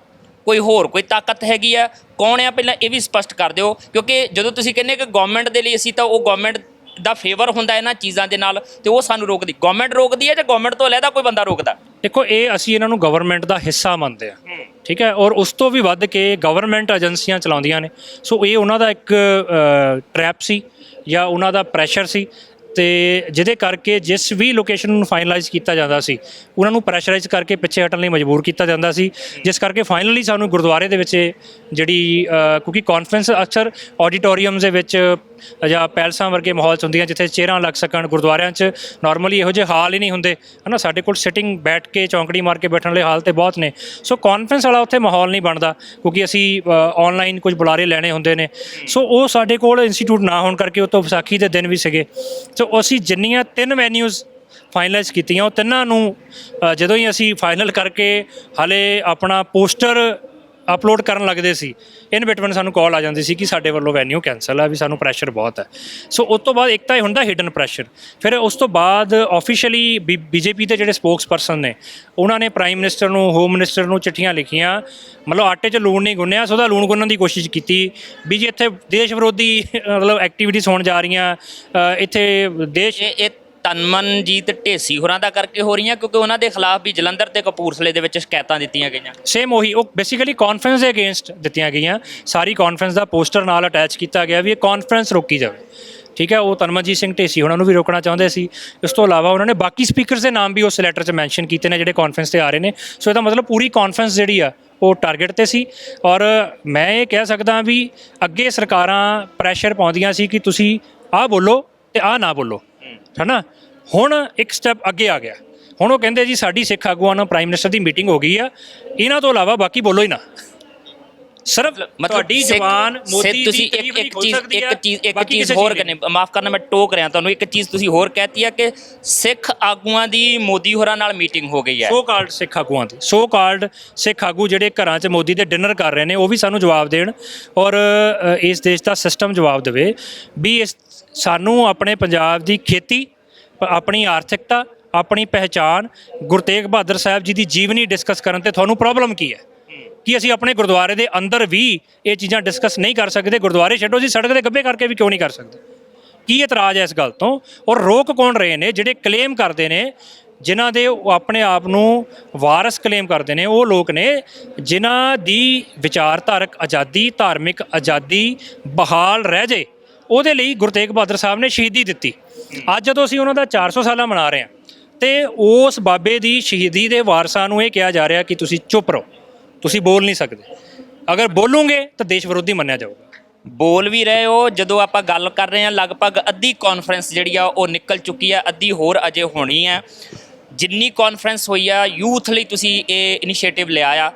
ਕੋਈ ਹੋਰ ਕੋਈ ਤਾਕਤ ਹੈਗੀ ਆ, ਕੌਣ ਆ, ਪਹਿਲਾਂ ਇਹ ਵੀ ਸਪਸ਼ਟ ਕਰ ਦਿਓ। ਕਿਉਂਕਿ ਜਦੋਂ ਤੁਸੀਂ ਕਹਿੰਦੇ ਕਿ ਗਵਰਨਮੈਂਟ ਦੇ ਲਈ ਅਸੀਂ, ਤਾਂ ਉਹ ਗਵਰਨਮੈਂਟ ਦਾ ਫੇਵਰ ਹੁੰਦਾ ਇਹਨਾਂ ਚੀਜ਼ਾਂ ਦੇ ਨਾਲ ਤੇ ਉਹ ਸਾਨੂੰ ਰੋਕਦੀ, ਗਵਰਨਮੈਂਟ ਰੋਕਦੀ ਹੈ ਜਾਂ ਗਵਰਨਮੈਂਟ ਤੋਂ ਅਲੱਗਾ ਕੋਈ ਬੰਦਾ ਰੋਕਦਾ? ਦੇਖੋ ਇਹ ਅਸੀਂ ਇਹਨਾਂ ਨੂੰ ਗਵਰਨਮੈਂਟ ਦਾ ਹਿੱਸਾ ਮੰਨਦੇ ਆ, ਠੀਕ ਹੈ, ਔਰ ਉਸ ਤੋਂ ਵੀ ਵੱਧ ਕੇ ਗਵਰਨਮੈਂਟ ਏਜੰਸੀਆਂ ਚਲਾਉਂਦੀਆਂ ਨੇ। ਸੋ ਇਹ ਉਹਨਾਂ ਦਾ ਇੱਕ ਟਰੈਪ ਸੀ ਜਾਂ ਉਹਨਾਂ ਦਾ ਪ੍ਰੈਸ਼ਰ ਸੀ, ਤੇ ਜਿਹਦੇ ਕਰਕੇ ਜਿਸ ਵੀ ਲੋਕੇਸ਼ਨ ਨੂੰ ਫਾਈਨਲਾਈਜ਼ ਕੀਤਾ ਜਾਂਦਾ ਸੀ ਉਹਨਾਂ ਨੂੰ ਪ੍ਰੈਸ਼ਰਾਈਜ਼ ਕਰਕੇ ਪਿੱਛੇ ਹਟਣ ਲਈ ਮਜਬੂਰ ਕੀਤਾ ਜਾਂਦਾ ਸੀ, ਜਿਸ ਕਰਕੇ ਫਾਈਨਲੀ ਸਾਨੂੰ ਗੁਰਦੁਆਰੇ ਦੇ ਵਿੱਚ ਜਿਹੜੀ ਕਿਉਂਕਿ ਕਾਨਫਰੰਸ ਅਕਸਰ ਆਡੀਟੋਰੀਅਮਸ ਦੇ ਵਿੱਚ ਜਾਂ ਪੈਲਸਾਂ ਵਰਗੇ ਮਾਹੌਲ 'ਚ ਹੁੰਦੀਆਂ ਜਿੱਥੇ ਚੇਅਰਾਂ ਲੱਗ ਸਕਣ। ਗੁਰਦੁਆਰਿਆਂ 'ਚ ਨਾਰਮਲੀ ਇਹੋ ਜਿਹੇ ਹਾਲ ਹੀ ਨਹੀਂ ਹੁੰਦੇ, ਹੈ ਨਾ। ਸਾਡੇ ਕੋਲ ਸਿਟਿੰਗ ਬੈਠ ਕੇ ਚੌਂਕੜੀ ਮਾਰ ਕੇ ਬੈਠਣ ਵਾਲੇ ਹਾਲ ਤੇ ਬਹੁਤ ਨੇ। ਸੋ ਕਾਨਫਰੰਸ ਵਾਲਾ ਉੱਥੇ ਮਾਹੌਲ ਨਹੀਂ ਬਣਦਾ ਕਿਉਂਕਿ ਅਸੀਂ ਆਨਲਾਈਨ ਕੁਝ ਬੁਲਾਰੇ ਲੈਣੇ ਹੁੰਦੇ ਨੇ। ਸੋ ਉਹ ਸਾਡੇ ਕੋਲ ਇੰਸਟੀਟਿਊਟ ਨਾ ਹੋਣ ਕਰਕੇ ਉਹ ਤੋਂ ਵਿਸਾਖੀ ਦੇ ਦਿਨ ਵੀ ਸੀਗੇ। ਸੋ ਅਸੀਂ ਜਿੰਨੀਆਂ 3 ਵੈਨਿਊਜ਼ ਫਾਈਨਲਾਈਜ਼ ਕੀਤੀਆਂ ਉਹ ਤਿੰਨਾਂ ਨੂੰ ਜਦੋਂ ਹੀ ਅਸੀਂ ਫਾਈਨਲ ਕਰਕੇ ਹਾਲੇ ਆਪਣਾ ਪੋਸਟਰ ਅਪਲੋਡ ਕਰਨ ਲੱਗਦੇ ਸੀ, ਇਨ ਬਿਟਵੀਨ ਸਾਨੂੰ ਕਾਲ ਆ ਜਾਂਦੀ ਸੀ ਕਿ ਸਾਡੇ ਵੱਲੋਂ ਵੈਨਿਊ ਕੈਂਸਲ ਆ, ਵੀ ਸਾਨੂੰ ਪ੍ਰੈਸ਼ਰ ਬਹੁਤ ਹੈ। ਸੋ ਉਸ ਤੋਂ ਬਾਅਦ ਇੱਕ ਤਾਂ ਇਹ ਹੁੰਦਾ ਹਿਡਨ ਪ੍ਰੈਸ਼ਰ, ਫਿਰ ਉਸ ਤੋਂ ਬਾਅਦ ਆਫੀਸ਼ੀਅਲੀ ਬੀਜੇਪੀ ਦੇ ਜਿਹੜੇ ਸਪੋਕਸ ਪਰਸਨ ਨੇ ਉਹਨਾਂ ਨੇ ਪ੍ਰਾਈਮ ਮਿਨਿਸਟਰ ਨੂੰ, ਹੋਮ ਮਿਨਿਸਟਰ ਨੂੰ ਚਿੱਠੀਆਂ ਲਿਖੀਆਂ, ਮਤਲਬ ਆਟੇ 'ਚ ਲੂਣ ਨਹੀਂ ਗੁੰਨਿਆ, ਸੋ ਉਹਦਾ ਲੂਣ ਗੁੰਨਣ ਦੀ ਕੋਸ਼ਿਸ਼ ਕੀਤੀ ਵੀ ਜੀ ਇੱਥੇ ਦੇਸ਼ ਵਿਰੋਧੀ ਮਤਲਬ ਐਕਟੀਵਿਟੀਜ਼ ਹੋਣ ਜਾ ਰਹੀਆਂ, ਇੱਥੇ ਦੇਸ਼ ਇਹ ਤਨਮਨਜੀਤ ਢੇਸੀ ਹੋਰਾਂ ਦਾ ਕਰਕੇ ਹੋ ਰਹੀਆਂ ਕਿਉਂਕਿ ਉਹਨਾਂ ਦੇ ਖਿਲਾਫ ਵੀ ਜਲੰਧਰ ਤੇ ਕਪੂਰਥਲੇ ਦੇ ਵਿੱਚ ਸ਼ਿਕਾਇਤਾਂ ਦਿੱਤੀਆਂ ਗਈਆਂ। ਸੇਮ ਉਹੀ, ਉਹ ਬੇਸਿਕਲੀ ਕਾਨਫਰੰਸ ਦੇ ਅਗੇਂਸਟ ਦਿੱਤੀਆਂ ਗਈਆਂ। ਸਾਰੀ ਕਾਨਫਰੰਸ ਦਾ ਪੋਸਟਰ ਨਾਲ ਅਟੈਚ ਕੀਤਾ ਗਿਆ ਵੀ ਇਹ ਕਾਨਫਰੰਸ ਰੋਕੀ ਜਾਵੇ, ਠੀਕ ਹੈ। ਉਹ ਤਨਮਨਜੀਤ ਸਿੰਘ ਢੇਸੀ ਉਹਨਾਂ ਨੂੰ ਵੀ ਰੋਕਣਾ ਚਾਹੁੰਦੇ ਸੀ। ਇਸ ਤੋਂ ਇਲਾਵਾ ਉਹਨਾਂ ਨੇ ਬਾਕੀ ਸਪੀਕਰਸ ਦੇ ਨਾਮ ਵੀ ਉਸ ਲੈਟਰ 'ਚ ਮੈਂਸ਼ਨ ਕੀਤੇ ਨੇ ਜਿਹੜੇ ਕਾਨਫਰੰਸ ਤੇ ਆ ਰਹੇ ਨੇ। ਸੋ ਇਹਦਾ ਮਤਲਬ ਪੂਰੀ ਕਾਨਫਰੰਸ ਜਿਹੜੀ ਆ ਉਹ ਟਾਰਗੇਟ ਤੇ ਸੀ। ਔਰ ਮੈਂ ਇਹ ਕਹਿ ਸਕਦਾ ਵੀ ਅੱਗੇ ਸਰਕਾਰਾਂ ਪ੍ਰੈਸ਼ਰ ਪਾਉਂਦੀਆਂ ਸੀ ਕਿ ਤੁਸੀਂ ਆਹ ਬੋਲੋ ਤੇ ਆਹ ਨਾ ਬੋਲੋ, ਹੈ ਨਾ। ਹੁਣ ਇੱਕ ਸਟੈਪ ਅੱਗੇ ਆ ਗਿਆ, ਹੁਣ ਉਹ ਕਹਿੰਦੇ ਜੀ ਸਾਡੀ ਸਿੱਖ ਆਗੂਆਂ ਨਾਲ ਪ੍ਰਾਈਮ ਮਿਨਿਸਟਰ ਦੀ ਮੀਟਿੰਗ ਹੋ ਗਈ ਆ, ਇਹਨਾਂ ਤੋਂ ਇਲਾਵਾ ਬਾਕੀ ਬੋਲੋ ਹੀ ਨਾ। ਸਿਰਫ ਤੁਹਾਡੀ ਜ਼ਬਾਨ ਮੋਦੀ ਤੁਸੀਂ ਦੀ ਇੱਕ ਚੀਜ਼ ਹੋਰ ਕਰਨੀ, ਮਾਫ ਕਰਨਾ ਮੈਂ ਟੋਕ ਰਿਹਾ ਤੁਹਾਨੂੰ, ਇੱਕ ਚੀਜ਼ ਤੁਸੀਂ ਹੋਰ ਕਹਿਤੀ ਆ ਕਿ ਸਿੱਖ ਆਗੂਆਂ ਦੀ ਮੋਦੀ ਹੋਰਾਂ ਨਾਲ ਮੀਟਿੰਗ ਹੋ ਗਈ ਹੈ। ਸੋ ਕਾਲਡ ਸਿੱਖ ਆਗੂਆਂ ਦੀ, ਸੋ ਕਾਲਡ ਸਿੱਖ ਆਗੂ ਜਿਹੜੇ ਘਰਾਂ 'ਚ ਮੋਦੀ ਦੇ ਡਿਨਰ ਕਰ ਰਹੇ ਨੇ ਉਹ ਵੀ ਸਾਨੂੰ ਜਵਾਬ ਦੇਣ ਔਰ ਇਸ ਦੇਸ਼ ਦਾ ਸਿਸਟਮ ਜਵਾਬ ਦੇਵੇ ਵੀ ਸਾਨੂੰ ਆਪਣੇ ਪੰਜਾਬ ਦੀ ਖੇਤੀ, ਆਪਣੀ ਆਰਥਿਕਤਾ, ਆਪਣੀ ਪਹਿਚਾਣ, ਗੁਰੂ ਤੇਗ ਬਹਾਦਰ ਸਾਹਿਬ ਜੀ ਦੀ ਜੀਵਨੀ ਡਿਸਕਸ ਕਰਨ ਤੇ ਤੁਹਾਨੂੰ ਪ੍ਰੋਬਲਮ ਕੀ ਹੈ ਕਿ ਅਸੀਂ ਆਪਣੇ ਗੁਰਦੁਆਰੇ ਦੇ ਅੰਦਰ ਵੀ ਇਹ ਚੀਜ਼ਾਂ ਡਿਸਕਸ ਨਹੀਂ ਕਰ ਸਕਦੇ। ਗੁਰਦੁਆਰੇ ਛੱਡੋ ਜੀ, ਸੜਕ ਦੇ ਗੱਬੇ ਕਰਕੇ ਵੀ ਕਿਉਂ ਨਹੀਂ ਕਰ ਸਕਦੇ? ਕੀ ਇਤਰਾਜ਼ ਹੈ ਇਸ ਗੱਲ ਤੋਂ? ਔਰ ਰੋਕ ਕੌਣ ਰਹੇ ਨੇ? ਜਿਹੜੇ ਕਲੇਮ ਕਰਦੇ ਨੇ, ਜਿਨ੍ਹਾਂ ਦੇ ਉਹ ਆਪਣੇ ਆਪ ਨੂੰ ਵਾਰਸ ਕਲੇਮ ਕਰਦੇ ਨੇ, ਉਹ ਲੋਕ ਨੇ ਜਿਨ੍ਹਾਂ ਦੀ ਵਿਚਾਰਧਾਰਕ ਆਜ਼ਾਦੀ, ਧਾਰਮਿਕ ਆਜ਼ਾਦੀ ਬਹਾਲ ਰਹਿ ਜੇ, ਉਹਦੇ ਲਈ ਗੁਰੂ ਤੇਗ ਬਹਾਦਰ ਸਾਹਿਬ ਨੇ ਸ਼ਹੀਦੀ ਦਿੱਤੀ। ਅੱਜ ਜਦੋਂ ਅਸੀਂ ਉਹਨਾਂ ਦਾ 400 ਸਾਲਾ ਮਨਾ ਰਹੇ ਹਾਂ ਤੇ ਉਸ ਬਾਬੇ ਦੀ ਸ਼ਹੀਦੀ ਦੇ ਵਾਰਸਾਂ ਨੂੰ ਇਹ ਕਿਹਾ ਜਾ ਰਿਹਾ ਕਿ ਤੁਸੀਂ ਚੁੱਪ ਰਹੋ, ਤੁਸੀਂ ਬੋਲ ਨਹੀਂ ਸਕਦੇ, ਅਗਰ ਬੋਲੋਗੇ ਤਾਂ ਦੇਸ਼ ਵਿਰੋਧੀ ਮੰਨਿਆ ਜਾਊਗਾ। ਬੋਲ ਵੀ ਰਹੇ ਹੋ। ਜਦੋਂ ਆਪਾਂ ਗੱਲ ਕਰ ਰਹੇ ਹਾਂ ਲਗਭਗ ਅੱਧੀ ਕਾਨਫਰੰਸ ਜਿਹੜੀ ਆ ਉਹ ਨਿਕਲ ਚੁੱਕੀ ਆ, ਅੱਧੀ ਹੋਰ ਅਜੇ ਹੋਣੀ ਹੈ। ਜਿੰਨੀ ਕਾਨਫਰੰਸ ਹੋਈ ਆ ਯੂਥ ਲਈ ਤੁਸੀਂ ਇਹ ਇਨੀਸ਼ੀਏਟਿਵ ਲਿਆ ਆ,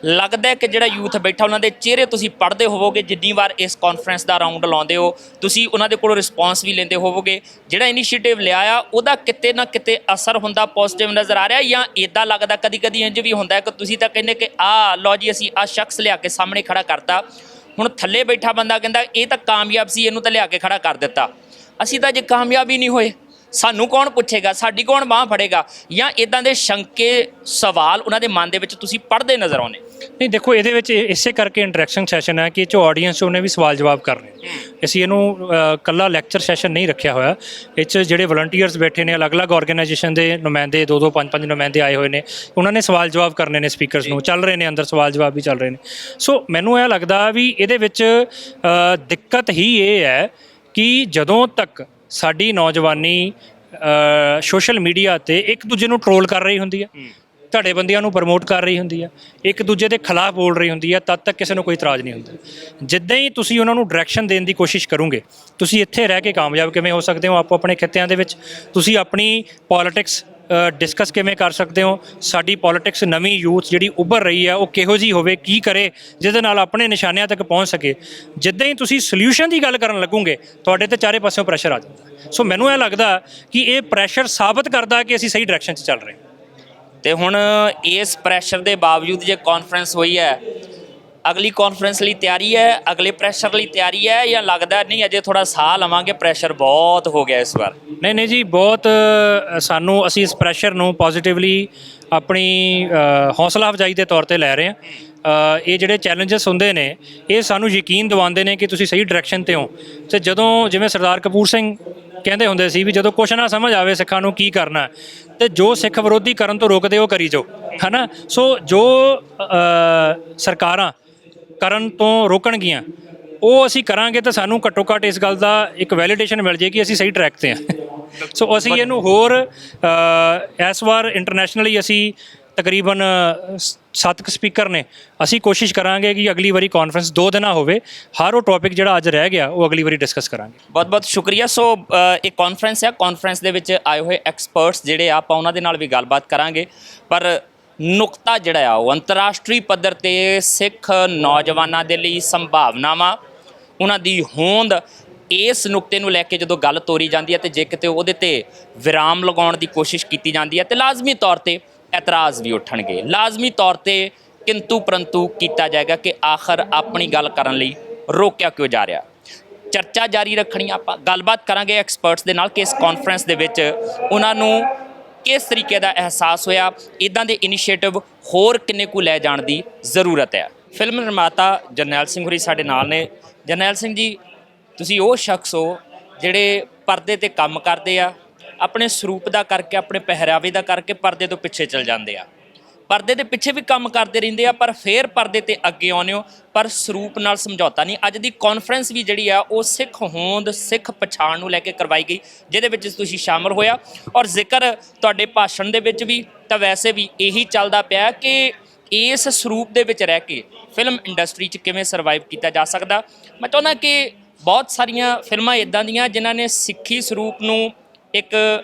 ਲੱਗਦਾ ਕਿ ਜਿਹੜਾ ਯੂਥ ਬੈਠਾ ਉਹਨਾਂ ਦੇ ਚਿਹਰੇ ਤੁਸੀਂ ਪੜ੍ਹਦੇ ਹੋਵੋਗੇ, ਜਿੰਨੀ ਵਾਰ ਇਸ ਕਾਨਫਰੰਸ ਦਾ ਰਾਊਂਡ ਲਾਉਂਦੇ ਹੋ ਤੁਸੀਂ ਉਹਨਾਂ ਦੇ ਕੋਲੋਂ ਰਿਸਪੌਂਸ ਵੀ ਲੈਂਦੇ ਹੋਵੋਗੇ। ਜਿਹੜਾ ਇਨੀਸ਼ੀਏਟਿਵ ਲਿਆ ਆ ਉਹਦਾ ਕਿਤੇ ਨਾ ਕਿਤੇ ਅਸਰ ਹੁੰਦਾ, ਪੋਜ਼ਿਟਿਵ ਨਜ਼ਰ ਆ ਰਿਹਾ, ਜਾਂ ਇੱਦਾਂ ਲੱਗਦਾ ਕਦੀ ਕਦੀ ਇੰਝ ਵੀ ਹੁੰਦਾ ਕਿ ਤੁਸੀਂ ਤਾਂ ਕਹਿੰਦੇ ਕਿ ਲਓ ਜੀ ਅਸੀਂ ਸ਼ਖਸ ਲਿਆ ਕੇ ਸਾਹਮਣੇ ਖੜਾ ਕਰਤਾ, ਹੁਣ ਥੱਲੇ ਬੈਠਾ ਬੰਦਾ ਕਹਿੰਦਾ ਇਹ ਤਾਂ ਕਾਮਯਾਬ ਸੀ, ਇਹਨੂੰ ਤਾਂ ਲਿਆ ਕੇ ਖੜਾ ਕਰ ਦਿੱਤਾ, ਅਸੀਂ ਤਾਂ ਜੇ ਕਾਮਯਾਬ ਹੀ ਨਹੀਂ ਹੋਏ ਸਾਨੂੰ ਕੌਣ ਪੁੱਛੇਗਾ, ਸਾਡੀ ਕੌਣ ਬਾਂਹ ਫੜੇਗਾ, ਜਾਂ ਇਦਾਂ ਦੇ ਸ਼ੰਕੇ ਸਵਾਲ ਉਹਨਾਂ ਦੇ ਮਨ ਦੇ ਵਿੱਚ ਤੁਸੀਂ ਪੜ੍ਹਦੇ ਨਜ਼ਰ ਆਉਂਦੇ? ਨਹੀਂ ਦੇਖੋ, ਇਹਦੇ ਵਿੱਚ ਇਸੇ ਕਰਕੇ ਇੰਟਰੈਕਸ਼ਨ ਸੈਸ਼ਨ ਹੈ ਕਿ ਇਹ 'ਚੋਂ ਆਡੀਅנס ਉਹਨੇ ਵੀ ਸਵਾਲ ਜਵਾਬ ਕਰਨੇ। ਅਸੀਂ ਇਹਨੂੰ ਕੱਲਾ ਲੈਕਚਰ ਸੈਸ਼ਨ ਨਹੀਂ ਰੱਖਿਆ ਹੋਇਆ, ਇਹ 'ਚ ਜਿਹੜੇ ਵਲੰਟੀਅਰਸ ਬੈਠੇ ਨੇ, ਅਲੱਗ-ਅਲੱਗ ਆਰਗੇਨਾਈਜੇਸ਼ਨ ਦੇ ਨੁਮਾਇੰਦੇ, 2-2 5-5 ਨੁਮਾਇੰਦੇ ਆਏ ਹੋਏ ਨੇ, ਉਹਨਾਂ ਨੇ ਸਵਾਲ ਜਵਾਬ ਕਰਨੇ ਨੇ ਸਪੀਕਰਸ ਨੂੰ, ਚੱਲ ਰਹੇ ਨੇ ਅੰਦਰ ਸਵਾਲ ਜਵਾਬ ਵੀ ਚੱਲ ਰਹੇ ਨੇ। ਸੋ ਮੈਨੂੰ ਇਹ ਲੱਗਦਾ ਵੀ ਇਹਦੇ ਵਿੱਚ ਦਿੱਕਤ ਹੀ ਇਹ ਹੈ ਕਿ ਜਦੋਂ ਤੱਕ ਸਾਡੀ ਨੌਜਵਾਨੀ ਸੋਸ਼ਲ ਮੀਡੀਆ 'ਤੇ ਇੱਕ ਦੂਜੇ ਨੂੰ ਟਰੋਲ ਕਰ ਰਹੀ ਹੁੰਦੀ ਹੈ, ਧੜੇ ਬੰਦਿਆਂ ਨੂੰ ਪ੍ਰਮੋਟ ਕਰ ਰਹੀ ਹੁੰਦੀ ਹੈ, ਇੱਕ ਦੂਜੇ ਦੇ ਖਿਲਾਫ ਬੋਲ ਰਹੀ ਹੁੰਦੀ ਹੈ, ਤਦ ਤੱਕ ਕਿਸੇ ਨੂੰ ਕੋਈ ਇਤਰਾਜ਼ ਨਹੀਂ ਹੁੰਦਾ। ਜਿੱਦਾਂ ਹੀ ਤੁਸੀਂ ਉਹਨਾਂ ਨੂੰ ਡਾਇਰੈਕਸ਼ਨ ਦੇਣ ਦੀ ਕੋਸ਼ਿਸ਼ ਕਰੋਗੇ, ਤੁਸੀਂ ਇੱਥੇ ਰਹਿ ਕੇ ਕਾਮਯਾਬ ਕਿਵੇਂ ਹੋ ਸਕਦੇ ਹੋ ਆਪੋ ਆਪਣੇ ਖਿੱਤਿਆਂ ਦੇ ਵਿੱਚ, ਤੁਸੀਂ ਆਪਣੀ ਪੋਲਿਟਿਕਸ ਡਿਸਕਸ ਕਿਵੇਂ ਕਰ ਸਕਦੇ ਹੋ, ਸਾਡੀ ਪੋਲਿਟਿਕਸ ਨਵੀਂ ਯੂਥ ਜਿਹੜੀ ਉੱਭਰ ਰਹੀ ਹੈ ਉਹ ਕਿਹੋ ਜਿਹੀ ਹੋਵੇ, ਕੀ ਕਰੇ ਜਿਹਦੇ ਨਾਲ ਆਪਣੇ ਨਿਸ਼ਾਨਿਆਂ ਤੱਕ ਪਹੁੰਚ ਸਕੇ। ਜਿੱਦਾਂ ਹੀ ਤੁਸੀਂ ਸੋਲਿਊਸ਼ਨ ਦੀ ਗੱਲ ਕਰਨ ਲੱਗੋਗੇ ਤੁਹਾਡੇ ਤੇ ਚਾਰੇ ਪਾਸਿਓਂ ਪ੍ਰੈਸ਼ਰ ਆ ਜਾਂਦਾ। ਸੋ ਮੈਨੂੰ ਇਹ ਲੱਗਦਾ ਕਿ ਇਹ ਪ੍ਰੈਸ਼ਰ ਸਾਬਤ ਕਰਦਾ ਕਿ ਅਸੀਂ ਸਹੀ ਡਾਇਰੈਕਸ਼ਨ 'ਚ ਚੱਲ ਰਹੇ ਹਾਂ। ਤੇ ਹੁਣ ਇਸ ਪ੍ਰੈਸ਼ਰ ਦੇ ਬਾਵਜੂਦ ਜੇ ਕਾਨਫਰੰਸ ਹੋਈ ਹੈ, ਅਗਲੀ ਕਾਨਫਰੰਸ ਲਈ ਤਿਆਰੀ ਹੈ, ਅਗਲੇ ਪ੍ਰੈਸ਼ਰ ਲਈ ਤਿਆਰੀ ਹੈ, ਜਾਂ ਲੱਗਦਾ ਨਹੀਂ ਅਜੇ ਥੋੜਾ ਸਾਹ ਲਵਾਂਗੇ, ਪ੍ਰੈਸ਼ਰ ਬਹੁਤ ਹੋ ਗਿਆ ਇਸ ਵਾਰ? ਨਹੀਂ ਜੀ, ਬਹੁਤ ਸਾਨੂੰ ਅਸੀਂ ਇਸ ਪ੍ਰੈਸ਼ਰ ਨੂੰ ਪੋਜ਼ਿਟਿਵਲੀ ਆਪਣੀ ਹੌਸਲਾ ਅਫਜ਼ਾਈ ਦੇ ਤੌਰ ਤੇ ਲੈ ਰਹੇ ਹਾਂ। ਇਹ ਜਿਹੜੇ ਚੈਲੰਜਸ ਹੁੰਦੇ ਨੇ ਇਹ ਸਾਨੂੰ ਯਕੀਨ ਦਿਵਾਉਂਦੇ ਨੇ ਕਿ ਤੁਸੀਂ ਸਹੀ ਡਾਇਰੈਕਸ਼ਨ 'ਤੇ ਹੋ। ਅਤੇ ਜਦੋਂ ਜਿਵੇਂ ਸਰਦਾਰ ਕਪੂਰ ਸਿੰਘ ਕਹਿੰਦੇ ਹੁੰਦੇ ਸੀ ਵੀ ਜਦੋਂ ਕੁਛ ਨਾ ਸਮਝ ਆਵੇ ਸਿੱਖਾਂ ਨੂੰ ਕੀ ਕਰਨਾ ਤੇ ਜੋ ਸਿੱਖ ਵਿਰੋਧੀ ਕਰਨ ਤੋਂ ਰੋਕਦੇ ਉਹ ਕਰੀ ਜਾਓ, ਹੈ ਨਾ। ਸੋ ਜੋ ਸਰਕਾਰਾਂ ਕਰਨ ਤੋਂ ਰੋਕਣਗੀਆਂ ਉਹ ਅਸੀਂ ਕਰਾਂਗੇ ਤਾਂ ਸਾਨੂੰ ਘੱਟੋ ਘੱਟ ਇਸ ਗੱਲ ਦਾ ਇੱਕ ਵੈਲੀਡੇਸ਼ਨ ਮਿਲ ਜੇਗੀ ਅਸੀਂ ਸਹੀ ਟਰੈਕ ਤੇ ਹਾਂ। ਸੋ ਅਸੀਂ ਇਹਨੂੰ ਹੋਰ ਇਸ ਵਾਰ ਇੰਟਰਨੈਸ਼ਨਲੀ ਅਸੀਂ ਤਕਰੀਬਨ 7 ਸਪੀਕਰ ਨੇ, ਅਸੀਂ ਕੋਸ਼ਿਸ਼ ਕਰਾਂਗੇ ਕਿ ਅਗਲੀ ਵਾਰੀ ਕਾਨਫਰੰਸ 2 ਦਿਨਾਂ ਹੋਵੇ, ਹਰ ਉਹ ਟੌਪਿਕ ਜਿਹੜਾ ਅੱਜ ਰਹਿ ਗਿਆ ਉਹ ਅਗਲੀ ਵਾਰੀ ਡਿਸਕਸ ਕਰਾਂਗੇ। ਬਹੁਤ ਬਹੁਤ ਸ਼ੁਕਰੀਆ। ਸੋ ਇਹ ਕਾਨਫਰੰਸ ਹੈ, ਕਾਨਫਰੰਸ ਦੇ ਵਿੱਚ ਆਏ ਹੋਏ ਐਕਸਪਰਟਸ ਜਿਹੜੇ ਆਪਾਂ ਉਹਨਾਂ ਦੇ ਨਾਲ ਵੀ ਗੱਲਬਾਤ ਕਰਾਂਗੇ, ਪਰ ਨੁਕਤਾ ਜਿਹੜਾ ਆ ਉਹ ਅੰਤਰਰਾਸ਼ਟਰੀ ਪੱਧਰ ਤੇ ਸਿੱਖ ਨੌਜਵਾਨਾਂ ਦੇ ਲਈ ਸੰਭਾਵਨਾਵਾਂ, ਉਹਨਾਂ ਦੀ ਹੋਂਦ, ਇਸ ਨੁਕਤੇ ਨੂੰ ਲੈ ਕੇ ਜਦੋਂ ਗੱਲ ਤੋਰੀ ਜਾਂਦੀ ਹੈ ਤੇ ਜੇ ਕਿਤੇ ਉਹਦੇ ਤੇ ਵਿਰਾਮ ਲਗਾਉਣ ਦੀ ਕੋਸ਼ਿਸ਼ ਕੀਤੀ ਜਾਂਦੀ ਹੈ ਤੇ ਲਾਜ਼ਮੀ ਤੌਰ ਤੇ ਇਤਰਾਜ਼ ਵੀ ਉੱਠਣਗੇ, ਲਾਜ਼ਮੀ ਤੌਰ ਤੇ ਕਿੰਤੂ ਪਰੰਤੂ ਕੀਤਾ ਜਾਏਗਾ ਕਿ ਆਖਰ ਆਪਣੀ ਗੱਲ ਕਰਨ ਲਈ ਰੋਕਿਆ ਕਿਉਂ ਜਾ ਰਿਹਾ। ਚਰਚਾ ਜਾਰੀ ਰੱਖਣੀ, ਆਪਾਂ ਗੱਲਬਾਤ ਕਰਾਂਗੇ ਐਕਸਪਰਟਸ ਦੇ ਨਾਲ ਕਿ ਇਸ ਕਾਨਫਰੰਸ ਦੇ ਵਿੱਚ ਉਹਨਾਂ ਨੂੰ ਕਿਸ ਤਰੀਕੇ ਦਾ ਅਹਿਸਾਸ ਹੋਇਆ, ਇੱਦਾਂ ਦੇ ਇਨੀਸ਼ੀਏਟਿਵ ਹੋਰ ਕਿੰਨੇ ਕੁ ਲੈ ਜਾਣ ਦੀ ਜ਼ਰੂਰਤ ਹੈ। ਫਿਲਮ ਨਿਰਮਾਤਾ ਜਰਨੈਲ ਸਿੰਘ ਹੋਰੀ ਸਾਡੇ ਨਾਲ ਨੇ। ਜਰਨੈਲ ਸਿੰਘ ਜੀ, ਤੁਸੀਂ ਉਹ ਸ਼ਖਸ ਹੋ ਜਿਹੜੇ ਪਰਦੇ ਤੇ ਕੰਮ ਕਰਦੇ ਆ, ਆਪਣੇ ਸਰੂਪ ਦਾ ਕਰਕੇ, ਆਪਣੇ ਪਹਿਰਾਵੇ ਦਾ ਕਰਕੇ ਪਰਦੇ ਤੋਂ ਪਿੱਛੇ ਚਲ ਜਾਂਦੇ ਆ, ਪਰਦੇ ਦੇ ਪਿੱਛੇ ਵੀ ਕੰਮ ਕਰਦੇ ਰਹਿੰਦੇ ਆ, ਪਰ ਫਿਰ ਪਰਦੇ ਤੇ ਅੱਗੇ ਆਉਂਦੇ ਹੋ, ਪਰ ਸਰੂਪ ਨਾਲ ਸਮਝੌਤਾ ਨਹੀਂ। ਅੱਜ ਦੀ ਕਾਨਫਰੰਸ ਵੀ ਜਿਹੜੀ ਆ ਉਹ ਸਿੱਖ ਹੋਂਦ, ਸਿੱਖ ਪਛਾਣ ਨੂੰ ਲੈ ਕੇ ਕਰਵਾਈ ਗਈ, ਜਿਹਦੇ ਵਿੱਚ ਤੁਸੀਂ ਸ਼ਾਮਲ ਹੋਇਆ, ਔਰ ਜ਼ਿਕਰ ਤੁਹਾਡੇ ਭਾਸ਼ਣ ਦੇ ਵਿੱਚ ਵੀ ਤਾਂ ਵੈਸੇ ਵੀ ਇਹੀ ਚੱਲਦਾ ਪਿਆ ਕਿ ਇਸ ਸਰੂਪ ਦੇ ਵਿੱਚ ਰਹਿ ਕੇ ਫਿਲਮ ਇੰਡਸਟਰੀ 'ਚ ਕਿਵੇਂ ਸਰਵਾਈਵ ਕੀਤਾ ਜਾ ਸਕਦਾ। ਮੈਂ ਚਾਹੁੰਦਾ ਕਿ ਬਹੁਤ ਸਾਰੀਆਂ ਫਿਲਮਾਂ ਇੱਦਾਂ ਦੀਆਂ ਜਿਨ੍ਹਾਂ ਨੇ ਸਿੱਖੀ ਸਰੂਪ ਨੂੰ ਇੱਕ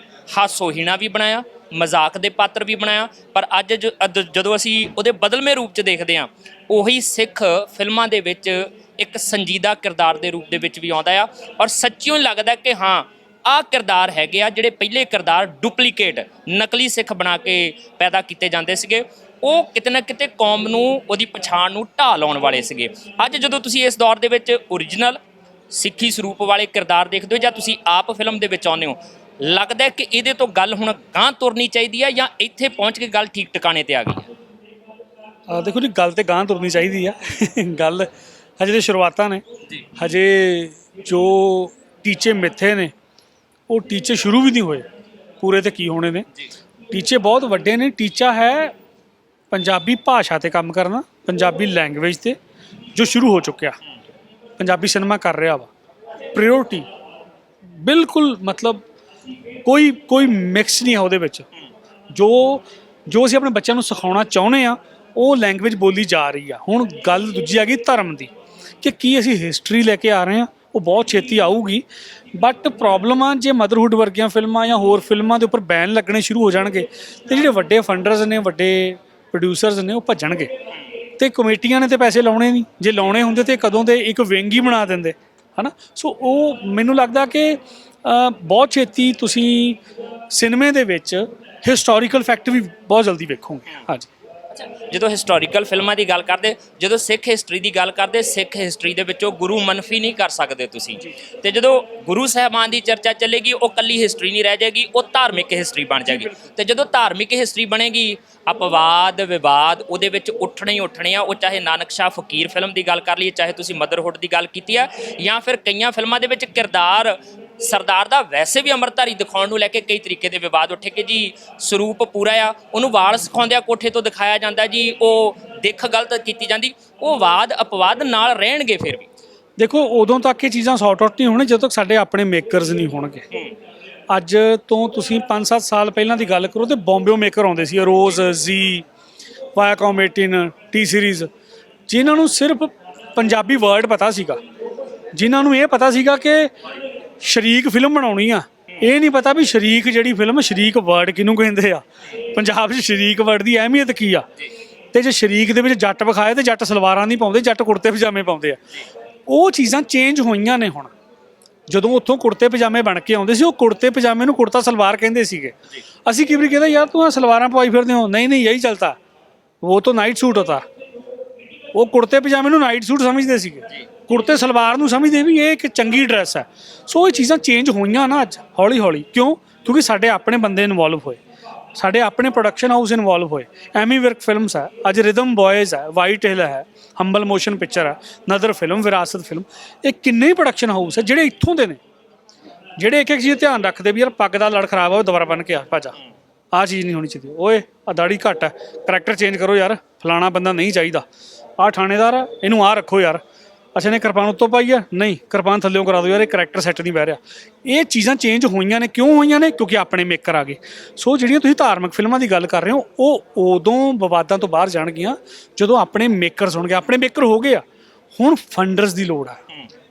ਹਾਸੋਹੀਣਾ ਵੀ ਬਣਾਇਆ, ਮਜ਼ਾਕ ਦੇ ਪਾਤਰ ਵੀ ਬਣਾਇਆ, ਪਰ ਅੱਜ ਜਦੋਂ ਅਸੀਂ ਉਹਦੇ ਬਦਲਵੇਂ ਰੂਪ 'ਚ ਦੇਖਦੇ ਹਾਂ, ਉਹੀ ਸਿੱਖ ਫਿਲਮਾਂ ਦੇ ਵਿੱਚ ਇੱਕ ਸੰਜੀਦਾ ਕਿਰਦਾਰ ਦੇ ਰੂਪ ਦੇ ਵਿੱਚ ਵੀ ਆਉਂਦਾ ਆ, ਔਰ ਸੱਚਿਓ ਲੱਗਦਾ ਕਿ ਹਾਂ ਆਹ ਕਿਰਦਾਰ ਹੈਗੇ ਆ ਜਿਹੜੇ ਪਹਿਲੇ ਕਿਰਦਾਰ ਡੁਪਲੀਕੇਟ, ਨਕਲੀ ਸਿੱਖ ਬਣਾ ਕੇ ਪੈਦਾ ਕੀਤੇ ਜਾਂਦੇ ਸੀਗੇ, ਉਹ ਕਿਤੇ ਨਾ ਕਿਤੇ ਕੌਮ ਨੂੰ, ਉਹਦੀ ਪਛਾਣ ਨੂੰ ਢਾਹ ਲਾਉਣ ਵਾਲੇ ਸੀਗੇ। ਅੱਜ ਜਦੋਂ ਤੁਸੀਂ ਇਸ ਦੌਰ ਦੇ ਵਿੱਚ ਓਰੀਜਨਲ ਸਿੱਖੀ ਸਰੂਪ ਵਾਲੇ ਕਿਰਦਾਰ ਦੇਖਦੇ ਹੋ ਜਾਂ ਤੁਸੀਂ ਆਪ ਫਿਲਮ ਦੇ ਵਿੱਚ ਆਉਂਦੇ ਹੋ, ਲੱਗਦਾ ਕਿ ਇਹਦੇ ਤੋਂ ਗੱਲ ਹੁਣ ਗਾਂਹ ਤੁਰਨੀ ਚਾਹੀਦੀ ਹੈ ਜਾਂ ਇੱਥੇ ਪਹੁੰਚ ਕੇ ਗੱਲ ਠੀਕ ਟਿਕਾਣੇ ਤੇ ਆ ਗਈ ਹੈ? ਦੇਖੋ ਜੀ, ਗੱਲ ਤੇ ਗਾਂਹ ਤੁਰਨੀ ਚਾਹੀਦੀ ਆ। ਗੱਲ ਹਜੇ ਦੇ ਸ਼ੁਰੂਆਤਾਂ ਨੇ, ਹਜੇ ਜੋ ਟੀਚੇ ਮਿੱਥੇ ਨੇ ਉਹ ਟੀਚੇ ਸ਼ੁਰੂ ਵੀ ਨਹੀਂ ਹੋਏ, ਪੂਰੇ ਤੇ ਕੀ ਹੋਣੇ ਨੇ। ਟੀਚੇ ਬਹੁਤ ਵੱਡੇ ਨੇ। ਟੀਚਾ ਹੈ ਪੰਜਾਬੀ ਭਾਸ਼ਾ ਤੇ ਕੰਮ ਕਰਨਾ, ਪੰਜਾਬੀ ਲੈਂਗੁਏਜ ਤੇ, ਜੋ ਸ਼ੁਰੂ ਹੋ ਚੁੱਕਿਆ। ਪੰਜਾਬੀ ਸਿਨੇਮਾ ਕਰ ਰਿਹਾ ਵਾ, ਪ੍ਰਾਇਓਰਟੀ ਬਿਲਕੁਲ, ਮਤਲਬ ਕੋਈ ਮਿਕਸ ਨਹੀਂ ਹੈ ਉਹਦੇ ਵਿੱਚ। ਜੋ ਅਸੀਂ ਆਪਣੇ ਬੱਚਿਆਂ ਨੂੰ ਸਿਖਾਉਣਾ ਚਾਹੁੰਦੇ ਆ ਉਹ ਲੈਂਗੁਏਜ ਬੋਲੀ ਜਾ ਰਹੀ ਆ। ਹੁਣ ਗੱਲ ਦੂਜੀ ਆ ਗਈ ਧਰਮ ਦੀ, ਕਿ ਕੀ ਅਸੀਂ ਹਿਸਟਰੀ ਲੈ ਕੇ ਆ ਰਹੇ ਹਾਂ, ਉਹ ਬਹੁਤ ਛੇਤੀ ਆਊਗੀ। ਬਟ ਪ੍ਰੋਬਲਮ ਆ, ਜੇ ਮਦਰਹੁੱਡ ਵਰਗੀਆਂ ਫਿਲਮਾਂ ਜਾਂ ਹੋਰ ਫਿਲਮਾਂ ਦੇ ਉੱਪਰ ਬੈਨ ਲੱਗਣੇ ਸ਼ੁਰੂ ਹੋ ਜਾਣਗੇ ਤੇ ਜਿਹੜੇ ਵੱਡੇ ਫੰਡਰਸ ਨੇ, ਵੱਡੇ ਪ੍ਰੋਡਿਊਸਰਸ ਨੇ, ਉਹ ਭੱਜਣਗੇ ਤੇ ਕਮੇਟੀਆਂ ਨੇ ਤੇ ਪੈਸੇ ਲਾਉਣੇ ਨਹੀਂ। ਜੇ ਲਾਉਣੇ ਹੁੰਦੇ ਤੇ ਕਦੋਂ ਦੇ ਇੱਕ ਵਿੰਗ ਹੀ ਬਣਾ ਦਿੰਦੇ, ਹੈ ਨਾ। ਸੋ ਉਹ ਮੈਨੂੰ ਲੱਗਦਾ ਕਿ ਬਹੁਤ ਛੇਤੀ ਤੁਸੀਂ ਸਿਨੇਮੇ ਦੇ ਵਿੱਚ ਹਿਸਟੋਰੀਕਲ ਫੈਕਟ ਵੀ ਬਹੁਤ ਜਲਦੀ ਵੇਖੋਗੇ। ਹਾਂਜੀ, ਜਦੋਂ ਹਿਸਟੋਰੀਕਲ ਫਿਲਮਾਂ ਦੀ ਗੱਲ ਕਰਦੇ, ਜਦੋਂ ਸਿੱਖ ਹਿਸਟਰੀ ਦੀ ਗੱਲ ਕਰਦੇ, ਸਿੱਖ ਹਿਸਟਰੀ ਦੇ ਵਿੱਚੋਂ ਗੁਰੂ ਮਨਫੀ ਨਹੀਂ ਕਰ ਸਕਦੇ ਤੁਸੀਂ। ਤੇ ਜਦੋਂ ਗੁਰੂ ਸਾਹਿਬਾਨ ਦੀ ਚਰਚਾ ਚੱਲੇਗੀ, ਉਹ ਕੱਲੀ ਹਿਸਟਰੀ ਨਹੀਂ ਰਹਿ ਜਾਏਗੀ, ਉਹ ਧਾਰਮਿਕ ਹਿਸਟਰੀ ਬਣ ਜਾਏਗੀ। ਤੇ ਜਦੋਂ ਧਾਰਮਿਕ ਹਿਸਟਰੀ ਬਣੇਗੀ, ਅਪਵਾਦ ਵਿਵਾਦ ਉਹਦੇ ਵਿੱਚ ਉੱਠਣੇ ਹੀ ਉੱਠਣੇ ਆ। ਉਹ ਚਾਹੇ ਨਾਨਕ ਸ਼ਾਹ ਫਕੀਰ ਫਿਲਮ ਦੀ ਗੱਲ ਕਰ ਲਈਏ, ਚਾਹੇ ਤੁਸੀਂ ਮਦਰਹੁੱਡ ਦੀ ਗੱਲ ਕੀਤੀ ਆ, ਜਾਂ ਫਿਰ ਕਈਆਂ ਫਿਲਮਾਂ ਦੇ ਵਿੱਚ ਕਿਰਦਾਰ ਸਰਦਾਰ ਦਾ ਵੈਸੇ ਵੀ ਅੰਮ੍ਰਿਤਧਾਰੀ ਦਿਖਾਉਣ ਨੂੰ ਲੈ ਕੇ ਕਈ ਤਰੀਕੇ ਦੇ ਵਿਵਾਦ ਉੱਠੇ ਕਿ ਜੀ ਸਰੂਪ ਪੂਰਾ ਆ, ਉਹਨੂੰ ਵਾਲ ਸਿਖਾਉਂਦਿਆਂ ਕੋਠੇ ਤੋਂ ਦਿਖਾਇਆ ਜਾਂਦਾ ਜੀ, ਉਹ ਦਿੱਖ ਗਲਤ ਕੀਤੀ ਜਾਂਦੀ। ਉਹ ਵਾਦ ਅਪਵਾਦ ਨਾਲ ਰਹਿਣਗੇ ਫਿਰ ਵੀ। ਦੇਖੋ, ਉਦੋਂ ਤੱਕ ਇਹ ਚੀਜ਼ਾਂ ਸੌਟ ਆਊਟ ਨਹੀਂ ਹੋਣੇ ਜਦੋਂ ਤੱਕ ਸਾਡੇ ਆਪਣੇ ਮੇਕਰਸ ਨਹੀਂ ਹੋਣਗੇ। ਅੱਜ ਤੋਂ ਤੁਸੀਂ 5-7 ਸਾਲ ਪਹਿਲਾਂ ਦੀ ਗੱਲ ਕਰੋ ਤੇ ਬੰਬੇ ਮੇਕਰ ਆਉਂਦੇ ਸੀ, ਰੋਜ਼, ਜ਼ੀ, ਵਾਇਆਕਾਮ 18, ਟੀ ਸੀਰੀਜ਼, ਜਿਨ੍ਹਾਂ ਨੂੰ ਸਿਰਫ ਪੰਜਾਬੀ ਵਰਡ ਪਤਾ ਸੀਗਾ, ਜਿਨ੍ਹਾਂ ਨੂੰ ਇਹ ਪਤਾ ਸੀਗਾ ਕਿ ਸ਼ਰੀਕ ਫਿਲਮ ਬਣਾਉਣੀ ਆ। ਇਹ ਨਹੀਂ ਪਤਾ ਵੀ ਸ਼ਰੀਕ ਜਿਹੜੀ ਫਿਲਮ, ਸ਼ਰੀਕ ਵਰਡ ਕਿਹਨੂੰ ਕਹਿੰਦੇ ਆ, ਪੰਜਾਬ 'ਚ ਸ਼ਰੀਕ ਵਰਡ ਦੀ ਅਹਿਮੀਅਤ ਕੀ ਆ। ਤੇ ਜੇ ਸ਼ਰੀਕ ਦੇ ਵਿੱਚ ਜੱਟ ਵਿਖਾਏ ਤੇ ਜੱਟ ਸਲਵਾਰਾਂ ਨਹੀਂ ਪਾਉਂਦੇ, ਜੱਟ ਕੁੜਤੇ ਪਜਾਮੇ ਪਾਉਂਦੇ ਆ। ਉਹ ਚੀਜ਼ਾਂ ਚੇਂਜ ਹੋਈਆਂ ਨੇ ਹੁਣ। ਜਦੋਂ ਉੱਥੋਂ ਕੁੜਤੇ ਪਜਾਮੇ ਬਣ ਕੇ ਆਉਂਦੇ ਸੀ, ਉਹ ਕੁੜਤੇ ਪਜਾਮੇ ਨੂੰ ਕੁੜਤਾ ਸਲਵਾਰ ਕਹਿੰਦੇ ਸੀਗੇ। ਅਸੀਂ ਕਈ ਵਾਰੀ ਕਹਿੰਦੇ ਯਾਰ ਤੂੰ ਸਲਵਾਰਾਂ ਪਵਾਈ ਫਿਰਦੇ ਹੋ, ਨਹੀਂ ਇਹੀ ਚਲਤਾ, ਉਹ ਤਾਂ ਨਾਈਟ ਸੂਟ ਹੋਤਾ। ਉਹ ਕੁੜਤੇ ਪਜਾਮੇ ਨੂੰ ਨਾਈਟ ਸੂਟ ਸਮਝਦੇ ਸੀਗੇ, ਕੁੜਤੇ ਸਲਵਾਰ ਨੂੰ ਸਮਝਦੇ ਵੀ ਇਹ ਇੱਕ ਚੰਗੀ ਡਰੈਸ ਹੈ। ਸੋ ਇਹ ਚੀਜ਼ਾਂ ਚੇਂਜ ਹੋਈਆਂ ਨਾ ਅੱਜ ਹੌਲੀ ਹੌਲੀ। ਕਿਉਂ? ਕਿਉਂਕਿ ਸਾਡੇ ਆਪਣੇ ਬੰਦੇ ਇਨਵੋਲਵ ਹੋਏ, ਸਾਡੇ ਆਪਣੇ ਪ੍ਰੋਡਕਸ਼ਨ ਹਾਊਸ ਇਨਵੋਲਵ ਹੋਏ। ਐਮੀ ਵਿਰਕ ਫਿਲਮਸ ਹੈ, ਅੱਜ ਰਿਦਮ ਬॉयਜ਼ ਹੈ, ਵਾਈਟ ਹਿਲ ਹੈ, ਹੰਬਲ ਮੋਸ਼ਨ ਪਿਕਚਰ ਹੈ, ਨਦਰ ਫਿਲਮ, ਵਿਰਾਸਤ ਫਿਲਮ, ਇਹ ਕਿੰਨੇ ਹੀ ਪ੍ਰੋਡਕਸ਼ਨ ਹਾਊਸ ਹੈ ਜਿਹੜੇ ਇੱਥੋਂ ਦੇ ਨੇ। ਜਿਹੜੇ ਇੱਕ ਚੀਜ਼ ਧਿਆਨ ਰੱਖਦੇ ਵੀ ਯਾਰ ਪੱਗ ਦਾ ਲੜ ਖਰਾਬ ਹੋਵੇ ਦੁਬਾਰਾ ਬੰਨ ਕੇ ਆ ਭਾਜਾ, ਆਹ ਚੀਜ਼ ਨਹੀਂ ਹੋਣੀ ਚਾਹੀਦੀ। ਓਏ ਆ ਦਾੜੀ ਘੱਟ ਹੈ, ਕਰੈਕਟਰ ਚੇਂਜ ਕਰੋ ਯਾਰ, ਫਲਾਣਾ ਬੰਦਾ ਨਹੀਂ ਚਾਹੀਦਾ, ਆਹ ਥਾਣੇਦਾਰ ਆ ਇਹਨੂੰ ਆਹ ਰੱਖੋ ਯਾਰ, ਅੱਛਾ ਨੇ ਕਿਰਪਾਨ ਉੱਤੋਂ ਪਾਈ ਆ, ਨਹੀਂ ਕਿਰਪਾਨ ਥੱਲਿਓਂ ਕਰਾ ਦਿਓ ਯਾਰ, ਇਹ ਕਰੈਕਟਰ ਸੈੱਟ ਨਹੀਂ ਬਹਿ ਰਿਹਾ। ਇਹ ਚੀਜ਼ਾਂ ਚੇਂਜ ਹੋਈਆਂ ਨੇ, ਕਿਉਂ ਹੋਈਆਂ ਨੇ? ਕਿਉਂਕਿ ਆਪਣੇ ਮੇਕਰ ਆ ਗਏ। ਸੋ ਜਿਹੜੀਆਂ ਤੁਸੀਂ ਧਾਰਮਿਕ ਫਿਲਮਾਂ ਦੀ ਗੱਲ ਕਰ ਰਹੇ ਹੋ, ਉਹ ਉਦੋਂ ਵਿਵਾਦਾਂ ਤੋਂ ਬਾਹਰ ਜਾਣਗੀਆਂ ਜਦੋਂ ਆਪਣੇ ਮੇਕਰਸ ਹੋਣਗੇ। ਆਪਣੇ ਮੇਕਰ ਹੋ ਗਏ ਆ, ਹੁਣ ਫੰਡਰਸ ਦੀ ਲੋੜ ਆ।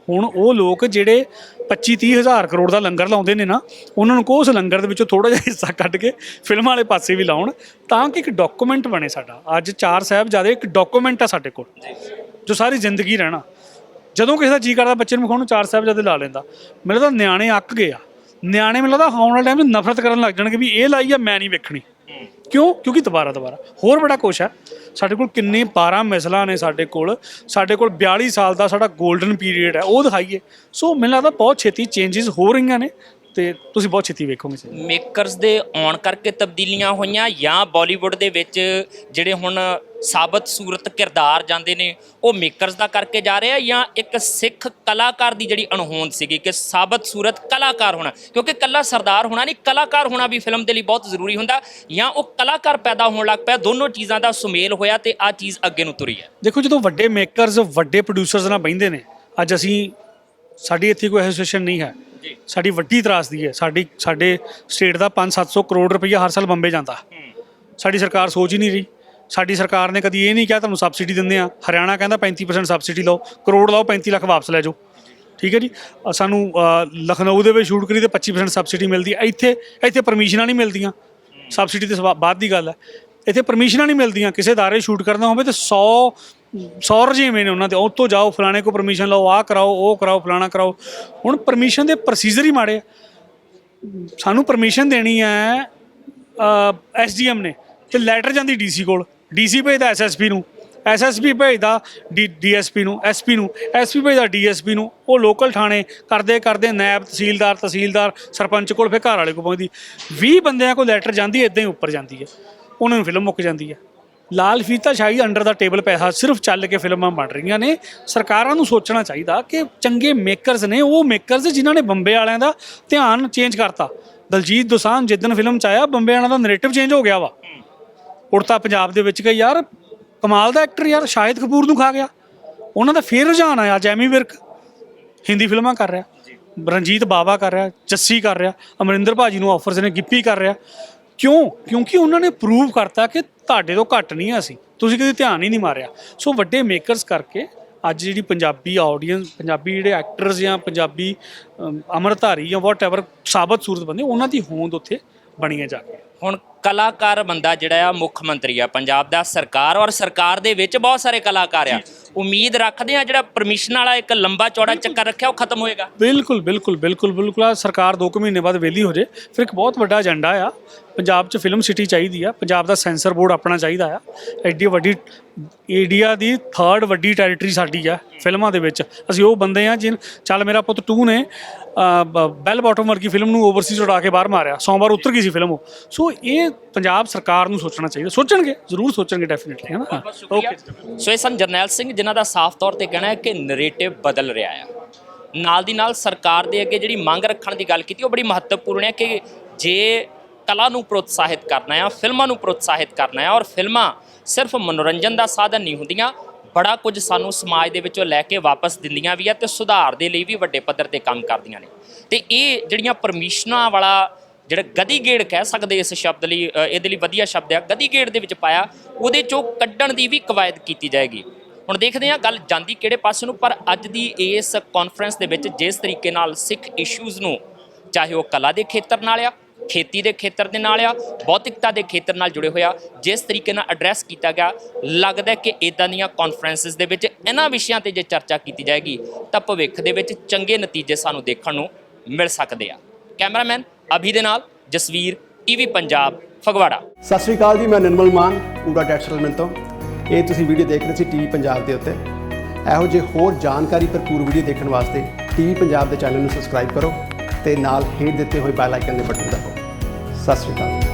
ਹੁਣ ਉਹ ਲੋਕ ਜਿਹੜੇ 25-30 ਹਜ਼ਾਰ ਕਰੋੜ ਦਾ ਲੰਗਰ ਲਾਉਂਦੇ ਨੇ ਨਾ, ਉਹਨਾਂ ਨੂੰ ਕੋ ਉਸ ਲੰਗਰ ਦੇ ਵਿੱਚੋਂ ਥੋੜ੍ਹਾ ਜਿਹਾ ਹਿੱਸਾ ਕੱਢ ਕੇ ਫਿਲਮਾਂ ਵਾਲੇ ਪਾਸੇ ਵੀ ਲਾਉਣ, ਤਾਂ ਕਿ ਇੱਕ ਡਾਕੂਮੈਂਟ ਬਣੇ ਸਾਡਾ। ਅੱਜ 4 ਸਾਹਿਬਜ਼ਾਦੇ ਇੱਕ ਡਾਕੂਮੈਂਟ ਆ ਸਾਡੇ ਕੋਲ ਜੋ ਸਾਰੀ ਜ਼ਿੰਦਗੀ ਰਹਿਣਾ। ਜਦੋਂ ਕਿਸੇ ਦਾ ਜੀ ਕਰਦਾ ਬੱਚੇ ਨੂੰ ਵਿਖਾਉਣ ਨੂੰ 4 ਸਾਹਿਬਜ਼ਾਦੇ ਲਾ ਲੈਂਦਾ। ਮੈਨੂੰ ਲੱਗਦਾ ਨਿਆਣੇ ਅੱਕ ਗਏ ਆ, ਨਿਆਣੇ ਮੈਨੂੰ ਲੱਗਦਾ ਆਉਣ ਵਾਲੇ ਟਾਈਮ 'ਚ ਨਫ਼ਰਤ ਕਰਨ ਲੱਗ ਜਾਣਗੇ ਵੀ ਇਹ ਲਾਈ ਆ ਮੈਂ ਨਹੀਂ ਵੇਖਣੀ। ਕਿਉਂ? ਕਿਉਂਕਿ ਦੁਬਾਰਾ ਹੋਰ ਬੜਾ ਕੁਛ ਹੈ ਸਾਡੇ ਕੋਲ। ਕਿੰਨੇ 12 ਮਿਸਲਾਂ ਨੇ ਸਾਡੇ ਕੋਲ 42 ਸਾਲ ਦਾ ਸਾਡਾ 골ਡਨ ਪੀਰੀਅਡ ਹੈ, ਉਹ ਦਿਖਾਈਏ। ਸੋ ਮੈਨੂੰ ਲੱਗਦਾ ਬਹੁਤ ਛੇਤੀ ਚੇਂਜਸ ਹੋ ਰਹੀਆਂ ਨੇ ਤੇ ਤੁਸੀਂ ਬਹੁਤ ਛੇਤੀ ਵੇਖੋਗੇ। ਮੇਕਰਸ ਦੇ ਆਉਣ ਕਰਕੇ ਤਬਦੀਲੀਆਂ ਹੋਈਆਂ, ਜਾਂ ਬਾਲੀਵੁੱਡ ਦੇ ਵਿੱਚ ਜਿਹੜੇ ਹੁਣ ਸਾਬਤ ਸੂਰਤ ਕਿਰਦਾਰ ਜਾਂਦੇ ਨੇ ਉਹ ਮੇਕਰਸ ਦਾ ਕਰਕੇ ਜਾ ਰਹੇ ਆ, ਜਾਂ ਇੱਕ ਸਿੱਖ ਕਲਾਕਾਰ ਦੀ ਜਿਹੜੀ ਅਣਹੋਂਦ ਸੀਗੀ ਕਿ ਸਾਬਤ ਸੂਰਤ ਕਲਾਕਾਰ ਹੋਣਾ, ਕਿਉਂਕਿ ਇਕੱਲਾ ਸਰਦਾਰ ਹੋਣਾ ਨਹੀਂ, ਕਲਾਕਾਰ ਹੋਣਾ ਵੀ ਫਿਲਮ ਦੇ ਲਈ ਬਹੁਤ ਜ਼ਰੂਰੀ ਹੁੰਦਾ, ਜਾਂ ਉਹ ਕਲਾਕਾਰ ਪੈਦਾ ਹੋਣ ਲੱਗ ਪਿਆ, ਦੋਨੋਂ ਚੀਜ਼ਾਂ ਦਾ ਸੁਮੇਲ ਹੋਇਆ ਤੇ ਆਹ ਚੀਜ਼ ਅੱਗੇ ਨੂੰ ਤੁਰੀ ਹੈ। ਦੇਖੋ, ਜਦੋਂ ਵੱਡੇ ਮੇਕਰਸ ਵੱਡੇ ਪ੍ਰੋਡਿਊਸਰਸ ਨਾਲ ਬਹਿੰਦੇ ਨੇ, ਅੱਜ ਸਾਡੀ ਇੱਥੇ ਕੋਈ ਐਸੋਸੀਏਸ਼ਨ ਨਹੀਂ ਹੈ, ਸਾਡੀ ਵੱਡੀ ਤਰਾਸਦੀ ਹੈ। ਸਾਡੇ ਸਟੇਟ ਦਾ 500-700 ਕਰੋੜ ਰੁਪਈਆ ਹਰ ਸਾਲ ਬੰਬੇ ਜਾਂਦਾ, ਸਾਡੀ ਸਰਕਾਰ ਸੋਚ ਹੀ ਨਹੀਂ ਰਹੀ। ਸਾਡੀ ਸਰਕਾਰ ਨੇ ਕਦੀ ਇਹ ਨਹੀਂ ਕਿਹਾ ਤੁਹਾਨੂੰ ਸਬਸਿਡੀ ਦਿੰਦੇ ਆ। ਹਰਿਆਣਾ ਕਹਿੰਦਾ 35% ਸਬਸਿਡੀ ਲਓ, ਕਰੋੜ ਲਾਓ, 35 ਲੱਖ ਵਾਪਸ ਲੈ ਜਾਓ, ਠੀਕ ਹੈ ਜੀ। ਸਾਨੂੰ ਲਖਨਊ ਦੇ ਵਿੱਚ ਸ਼ੂਟ ਕਰੀ ਤੇ 25% ਸਬਸਿਡੀ ਮਿਲਦੀ ਹੈ। ਇੱਥੇ ਪਰਮਿਸ਼ਨਾਂ ਨਹੀਂ ਮਿਲਦੀਆਂ, ਸਬਸਿਡੀ ਤੇ ਬਾਅਦ ਦੀ ਗੱਲ ਹੈ। ਇੱਥੇ ਪਰਮਿਸ਼ਨਾਂ ਨਹੀਂ ਮਿਲਦੀਆਂ, ਕਿਸੇ ਅਦਾਰੇ ਸ਼ੂਟ ਕਰਨਾ ਹੋਵੇ ਤੇ 100 ਰਜੀਮੇ ਨੇ ਉਹਨਾਂ ਦੇ, ਉੱਥੋਂ ਜਾਓ ਫਲਾਣੇ ਕੋ ਪਰਮਿਸ਼ਨ ਲਓ, ਆਹ ਕਰਾਓ, ਉਹ ਕਰਾਓ, ਫਲਾਣਾ ਕਰਾਓ। ਹੁਣ ਪਰਮਿਸ਼ਨ ਦੇ ਪ੍ਰੋਸੀਜਰ ਹੀ ਮਾੜੇ ਆ। ਸਾਨੂੰ ਪਰਮਿਸ਼ਨ ਦੇਣੀ ਹੈ SDM ਨੇ ਤੇ ਲੈਟਰ ਜਾਂਦੀ DC ਕੋਲ, DC ਭੇਜਦਾ SSP ਨੂੰ, SSP ਭੇਜਦਾ DSP ਨੂੰ, SP ਨੂੰ, SP ਭੇਜਦਾ DSP ਨੂੰ। ਉਹ ਲੋਕਲ ਥਾਣੇ ਕਰਦੇ ਨਾਇਬ ਤਹਿਸੀਲਦਾਰ ਸਰਪੰਚ ਕੋਲ, ਫਿਰ ਘਰ ਵਾਲੇ ਕੋਲ ਪਹੁੰਚਦੀ। 20 ਬੰਦਿਆਂ ਕੋਲ ਲੈਟਰ ਜਾਂਦੀ, ਇੱਦਾਂ ਹੀ ਉੱਪਰ ਜਾਂਦੀ ਹੈ, ਉਹਨਾਂ ਨੂੰ ਫਿਲਮ ਮੁੱਕ ਜਾਂਦੀ ਹੈ। ਲਾਲ ਫੀਤਾਸ਼ਾਹੀ ਅੰਡਰ ਦਾ ਟੇਬਲ ਪੈਸਾ ਸਿਰਫ ਚੱਲ ਕੇ ਫਿਲਮਾਂ ਬਣ ਰਹੀਆਂ ਨੇ। ਸਰਕਾਰਾਂ ਨੂੰ ਸੋਚਣਾ ਚਾਹੀਦਾ ਕਿ ਚੰਗੇ ਮੇਕਰਸ ਨੇ, ਉਹ ਮੇਕਰਸ ਜਿਨ੍ਹਾਂ ਨੇ ਬੰਬੇ ਵਾਲਿਆਂ ਦਾ ਧਿਆਨ ਚੇਂਜ ਕਰਤਾ। ਦਲਜੀਤ ਦੋਸਾਂਝ ਜਿੱਦਣ ਫਿਲਮ 'ਚ ਆਇਆ, ਬੰਬੇ ਵਾਲਿਆਂ ਦਾ ਨਰੇਟਿਵ ਚੇਂਜ ਹੋ ਗਿਆ ਵਾ। ਉੜਤਾ ਪੰਜਾਬ ਦੇ ਵਿੱਚ ਗਏ, ਯਾਰ ਕਮਾਲ ਦਾ ਐਕਟਰ ਯਾਰ, ਸ਼ਾਹਿਦ ਕਪੂਰ ਨੂੰ ਖਾ ਗਿਆ। ਉਹਨਾਂ ਦਾ ਫੇਰ ਰੁਝਾਨ ਆਇਆ, ਜੈਮੀ ਵਿਰਕ ਹਿੰਦੀ ਫਿਲਮਾਂ ਕਰ ਰਿਹਾ, ਰਣਜੀਤ ਬਾਵਾ ਕਰ ਰਿਹਾ, ਜੱਸੀ ਕਰ ਰਿਹਾ, ਅਮਰਿੰਦਰ ਭਾਜੀ ਨੂੰ ਆਫਰਸ ਨੇ, ਗਿੱਪੀ ਕਰ ਰਿਹਾ। ਕਿਉਂ? ਕਿਉਂਕਿ ਉਹਨਾਂ ਨੇ ਪ੍ਰੂਵ ਕਰਤਾ ਕਿ ਤੁਹਾਡੇ ਤੋਂ ਘੱਟ ਨਹੀਂ ਅਸੀਂ, ਤੁਸੀਂ ਕਦੇ ਧਿਆਨ ਹੀ ਨਹੀਂ ਮਾਰਿਆ। ਸੋ ਵੱਡੇ ਮੇਕਰਸ ਕਰਕੇ ਅੱਜ ਜਿਹੜੀ ਪੰਜਾਬੀ ਆਡੀਅנס, ਪੰਜਾਬੀ ਜਿਹੜੇ ਐਕਟਰਸ ਜਾਂ ਪੰਜਾਬੀ ਅੰਮ੍ਰਿਤਧਾਰੀ ਜਾਂ ਵਾਟਐਵਰ ਸਾਬਤ ਸੂਰਤ ਬੰਦੇ, ਉਹਨਾਂ ਦੀ ਹੋਂਦ ਉੱਥੇ ਬਣੀ ਹੈ ਜਾ ਕੇ। ਹੁਣ ਕਲਾਕਾਰ ਬੰਦਾ ਜਿਹੜਾ ਆ ਮੁੱਖ ਮੰਤਰੀ ਆ ਪੰਜਾਬ ਦਾ, ਸਰਕਾਰ, ਔਰ ਸਰਕਾਰ ਦੇ ਵਿੱਚ ਬਹੁਤ ਸਾਰੇ ਕਲਾਕਾਰ ਆ। ਉਮੀਦ ਰੱਖਦੇ ਆ ਜਿਹੜਾ ਪਰਮਿਸ਼ਨ ਵਾਲਾ ਇੱਕ ਲੰਬਾ ਚੌੜਾ ਚੱਕਰ ਰੱਖਿਆ ਉਹ ਖਤਮ ਹੋਏਗਾ। ਬਿਲਕੁਲ। ਆ ਸਰਕਾਰ 2 ਮਹੀਨੇ ਬਾਅਦ ਵਿਹਲੀ ਹੋ ਜੇ। ਫਿਰ ਇੱਕ ਬਹੁਤ ਵੱਡਾ ਏਜੰਡਾ ਆ ਪੰਜਾਬ 'ਚ, ਫਿਲਮ ਸਿਟੀ ਚਾਹੀਦੀ ਆ, ਪੰਜਾਬ ਦਾ ਸੈਂਸਰ ਬੋਰਡ ਆਪਣਾ ਚਾਹੀਦਾ ਆ। ਐਡੀ ਵੱਡੀ ਇੰਡੀਆ ਦੀ 3rd ਵੱਡੀ ਟੈਰੀਟਰੀ ਸਾਡੀ ਆ ਫਿਲਮਾਂ ਦੇ ਵਿੱਚ। ਅਸੀਂ ਉਹ ਬੰਦੇ ਆ ਚੱਲ ਮੇਰਾ ਪੁੱਤ 2 ਨੇ ਬੈਲ ਬਾਟਮ ਵਰਗੀ ਫਿਲਮ ਨੂੰ ਓਵਰਸੀਜ਼ ਉਡਾ ਕੇ ਬਾਹਰ ਮਾਰਿਆ, ਸੋਮਵਾਰ ਉਤਰ ਗਈ ਸੀ ਫਿਲਮ ਉਹ। ਸੋ ਇਹ ਪੰਜਾਬ ਸਰਕਾਰ ਨੂੰ ਸੋਚਣਾ ਚਾਹੀਦਾ, ਸੋਚਣਗੇ, ਜ਼ਰੂਰ ਸੋਚਣਗੇ ਡੈਫੀਨੇਟਲੀ, ਹੈ ਨਾ। ਓਕੇ। ਸੋ ਇਹ ਸਨ ਜਰਨੈਲ ਸਿੰਘ, ਜਿਨ੍ਹਾਂ ਦਾ ਸਾਫ਼ ਤੌਰ ਤੇ ਕਹਿਣਾ ਹੈ ਕਿ ਨਰੇਟਿਵ ਬਦਲ ਰਿਹਾ ਆ। ਨਾਲ ਦੀ ਨਾਲ ਸਰਕਾਰ ਦੇ ਅੱਗੇ ਜਿਹੜੀ ਮੰਗ ਰੱਖਣ ਦੀ ਗੱਲ ਕੀਤੀ ਉਹ ਬੜੀ ਮਹੱਤਵਪੂਰਨ ਹੈ ਕਿ ਜੇ ਕਲਾ ਨੂੰ ਪ੍ਰੋਤਸਾਹਿਤ ਕਰਨਾ ਹੈ, ਫਿਲਮਾਂ ਨੂੰ ਪ੍ਰੋਤਸਾਹਿਤ ਕਰਨਾ ਹੈ, ਔਰ ਫਿਲਮਾਂ ਸਿਰਫ ਮਨੋਰੰਜਨ ਦਾ ਸਾਧਨ ਨਹੀਂ ਹੁੰਦੀਆਂ, ਬੜਾ ਕੁਝ ਸਾਨੂੰ ਸਮਾਜ ਦੇ ਵਿੱਚੋਂ ਲੈ ਕੇ ਵਾਪਸ ਦਿੰਦੀਆਂ ਵੀ ਆ ਤੇ ਸੁਧਾਰ ਦੇ ਲਈ ਵੀ ਵੱਡੇ ਪੱਧਰ ਤੇ ਕੰਮ ਕਰਦੀਆਂ ਨੇ। ਤੇ ਇਹ ਜਿਹੜੀਆਂ ਪਰਮਿਸ਼ਨਾਂ ਵਾਲਾ ਜਿਹੜਾ ਗਦੀਗੇੜ ਕਹਿ ਸਕਦੇ ਇਸ ਸ਼ਬਦ ਲਈ, ਇਹਦੇ ਲਈ ਵਧੀਆ ਸ਼ਬਦ ਆ, ਗਦੀਗੇੜ ਦੇ ਵਿੱਚ ਪਾਇਆ, ਉਹਦੇ 'ਚੋਂ ਕੱਢਣ ਦੀ ਵੀ ਕਵਾਇਦ ਕੀਤੀ ਜਾਏਗੀ। ਹੁਣ ਦੇਖਦੇ ਹਾਂ ਗੱਲ ਜਾਂਦੀ ਕਿਹੜੇ ਪਾਸੇ ਨੂੰ। ਪਰ ਅੱਜ ਦੀ ਇਸ ਕਾਨਫਰੰਸ ਦੇ ਵਿੱਚ ਜਿਸ ਤਰੀਕੇ ਨਾਲ ਸਿੱਖ ਇਸ਼ੂਜ਼ ਨੂੰ, ਚਾਹੇ ਉਹ ਕਲਾ ਦੇ ਖੇਤਰ ਨਾਲ ਆ, ਖੇਤੀ ਦੇ ਖੇਤਰ ਦੇ ਨਾਲ ਆ, ਭੌਤਿਕਤਾ ਦੇ ਖੇਤਰ ਨਾਲ ਜੁੜੇ ਹੋਇਆ, ਜਿਸ ਤਰੀਕੇ ਨਾਲ ਐਡਰੈਸ ਕੀਤਾ ਗਿਆ, ਲੱਗਦਾ ਕਿ ਇੱਦਾਂ ਦੀਆਂ ਕਾਨਫਰੰਸਿਸ ਦੇ ਵਿੱਚ ਇਹਨਾਂ ਵਿਸ਼ਿਆਂ ਤੇ ਜੇ ਚਰਚਾ ਕੀਤੀ ਜਾਏਗੀ ਤਾਂ ਭਵਿੱਖ ਦੇ ਵਿੱਚ ਚੰਗੇ ਨਤੀਜੇ ਸਾਨੂੰ ਦੇਖਣ ਨੂੰ ਮਿਲ ਸਕਦੇ ਆ। ਕੈਮਰਾਮੈਨ ਅਭੀ ਦੇ ਨਾਲ ਜਸਵੀਰ, TV ਪੰਜਾਬ, ਫਗਵਾੜਾ। ਸਤਿ ਸ਼੍ਰੀ ਅਕਾਲ ਜੀ, ਮੈਂ ਨਿਰਮਲ ਮਾਨ, ਪੂਰਾ ਟੈਕਸਟਾਈਲ ਤੋਂ। ਇਹ ਤੁਸੀਂ ਵੀਡੀਓ ਦੇਖ ਰਹੇ ਸੀ TV ਪੰਜਾਬ ਦੇ ਉੱਤੇ। ਇਹੋ ਜਿਹੇ ਹੋਰ ਜਾਣਕਾਰੀ ਭਰਪੂਰ ਵੀਡੀਓ ਦੇਖਣ ਵਾਸਤੇ TV ਪੰਜਾਬ ਦੇ ਚੈਨਲ ਨੂੰ ਸਬਸਕ੍ਰਾਈਬ ਕਰੋ ਤੇ ਨਾਲ ਹੇਠ ਦਿੱਤੇ ਹੋਏ ਬੈਲ ਆਈਕਨ ਦੇ ਬਟਨ ਦਬਾਓ। ਸਤਿ ਸ਼੍ਰੀ ਅਕਾਲ।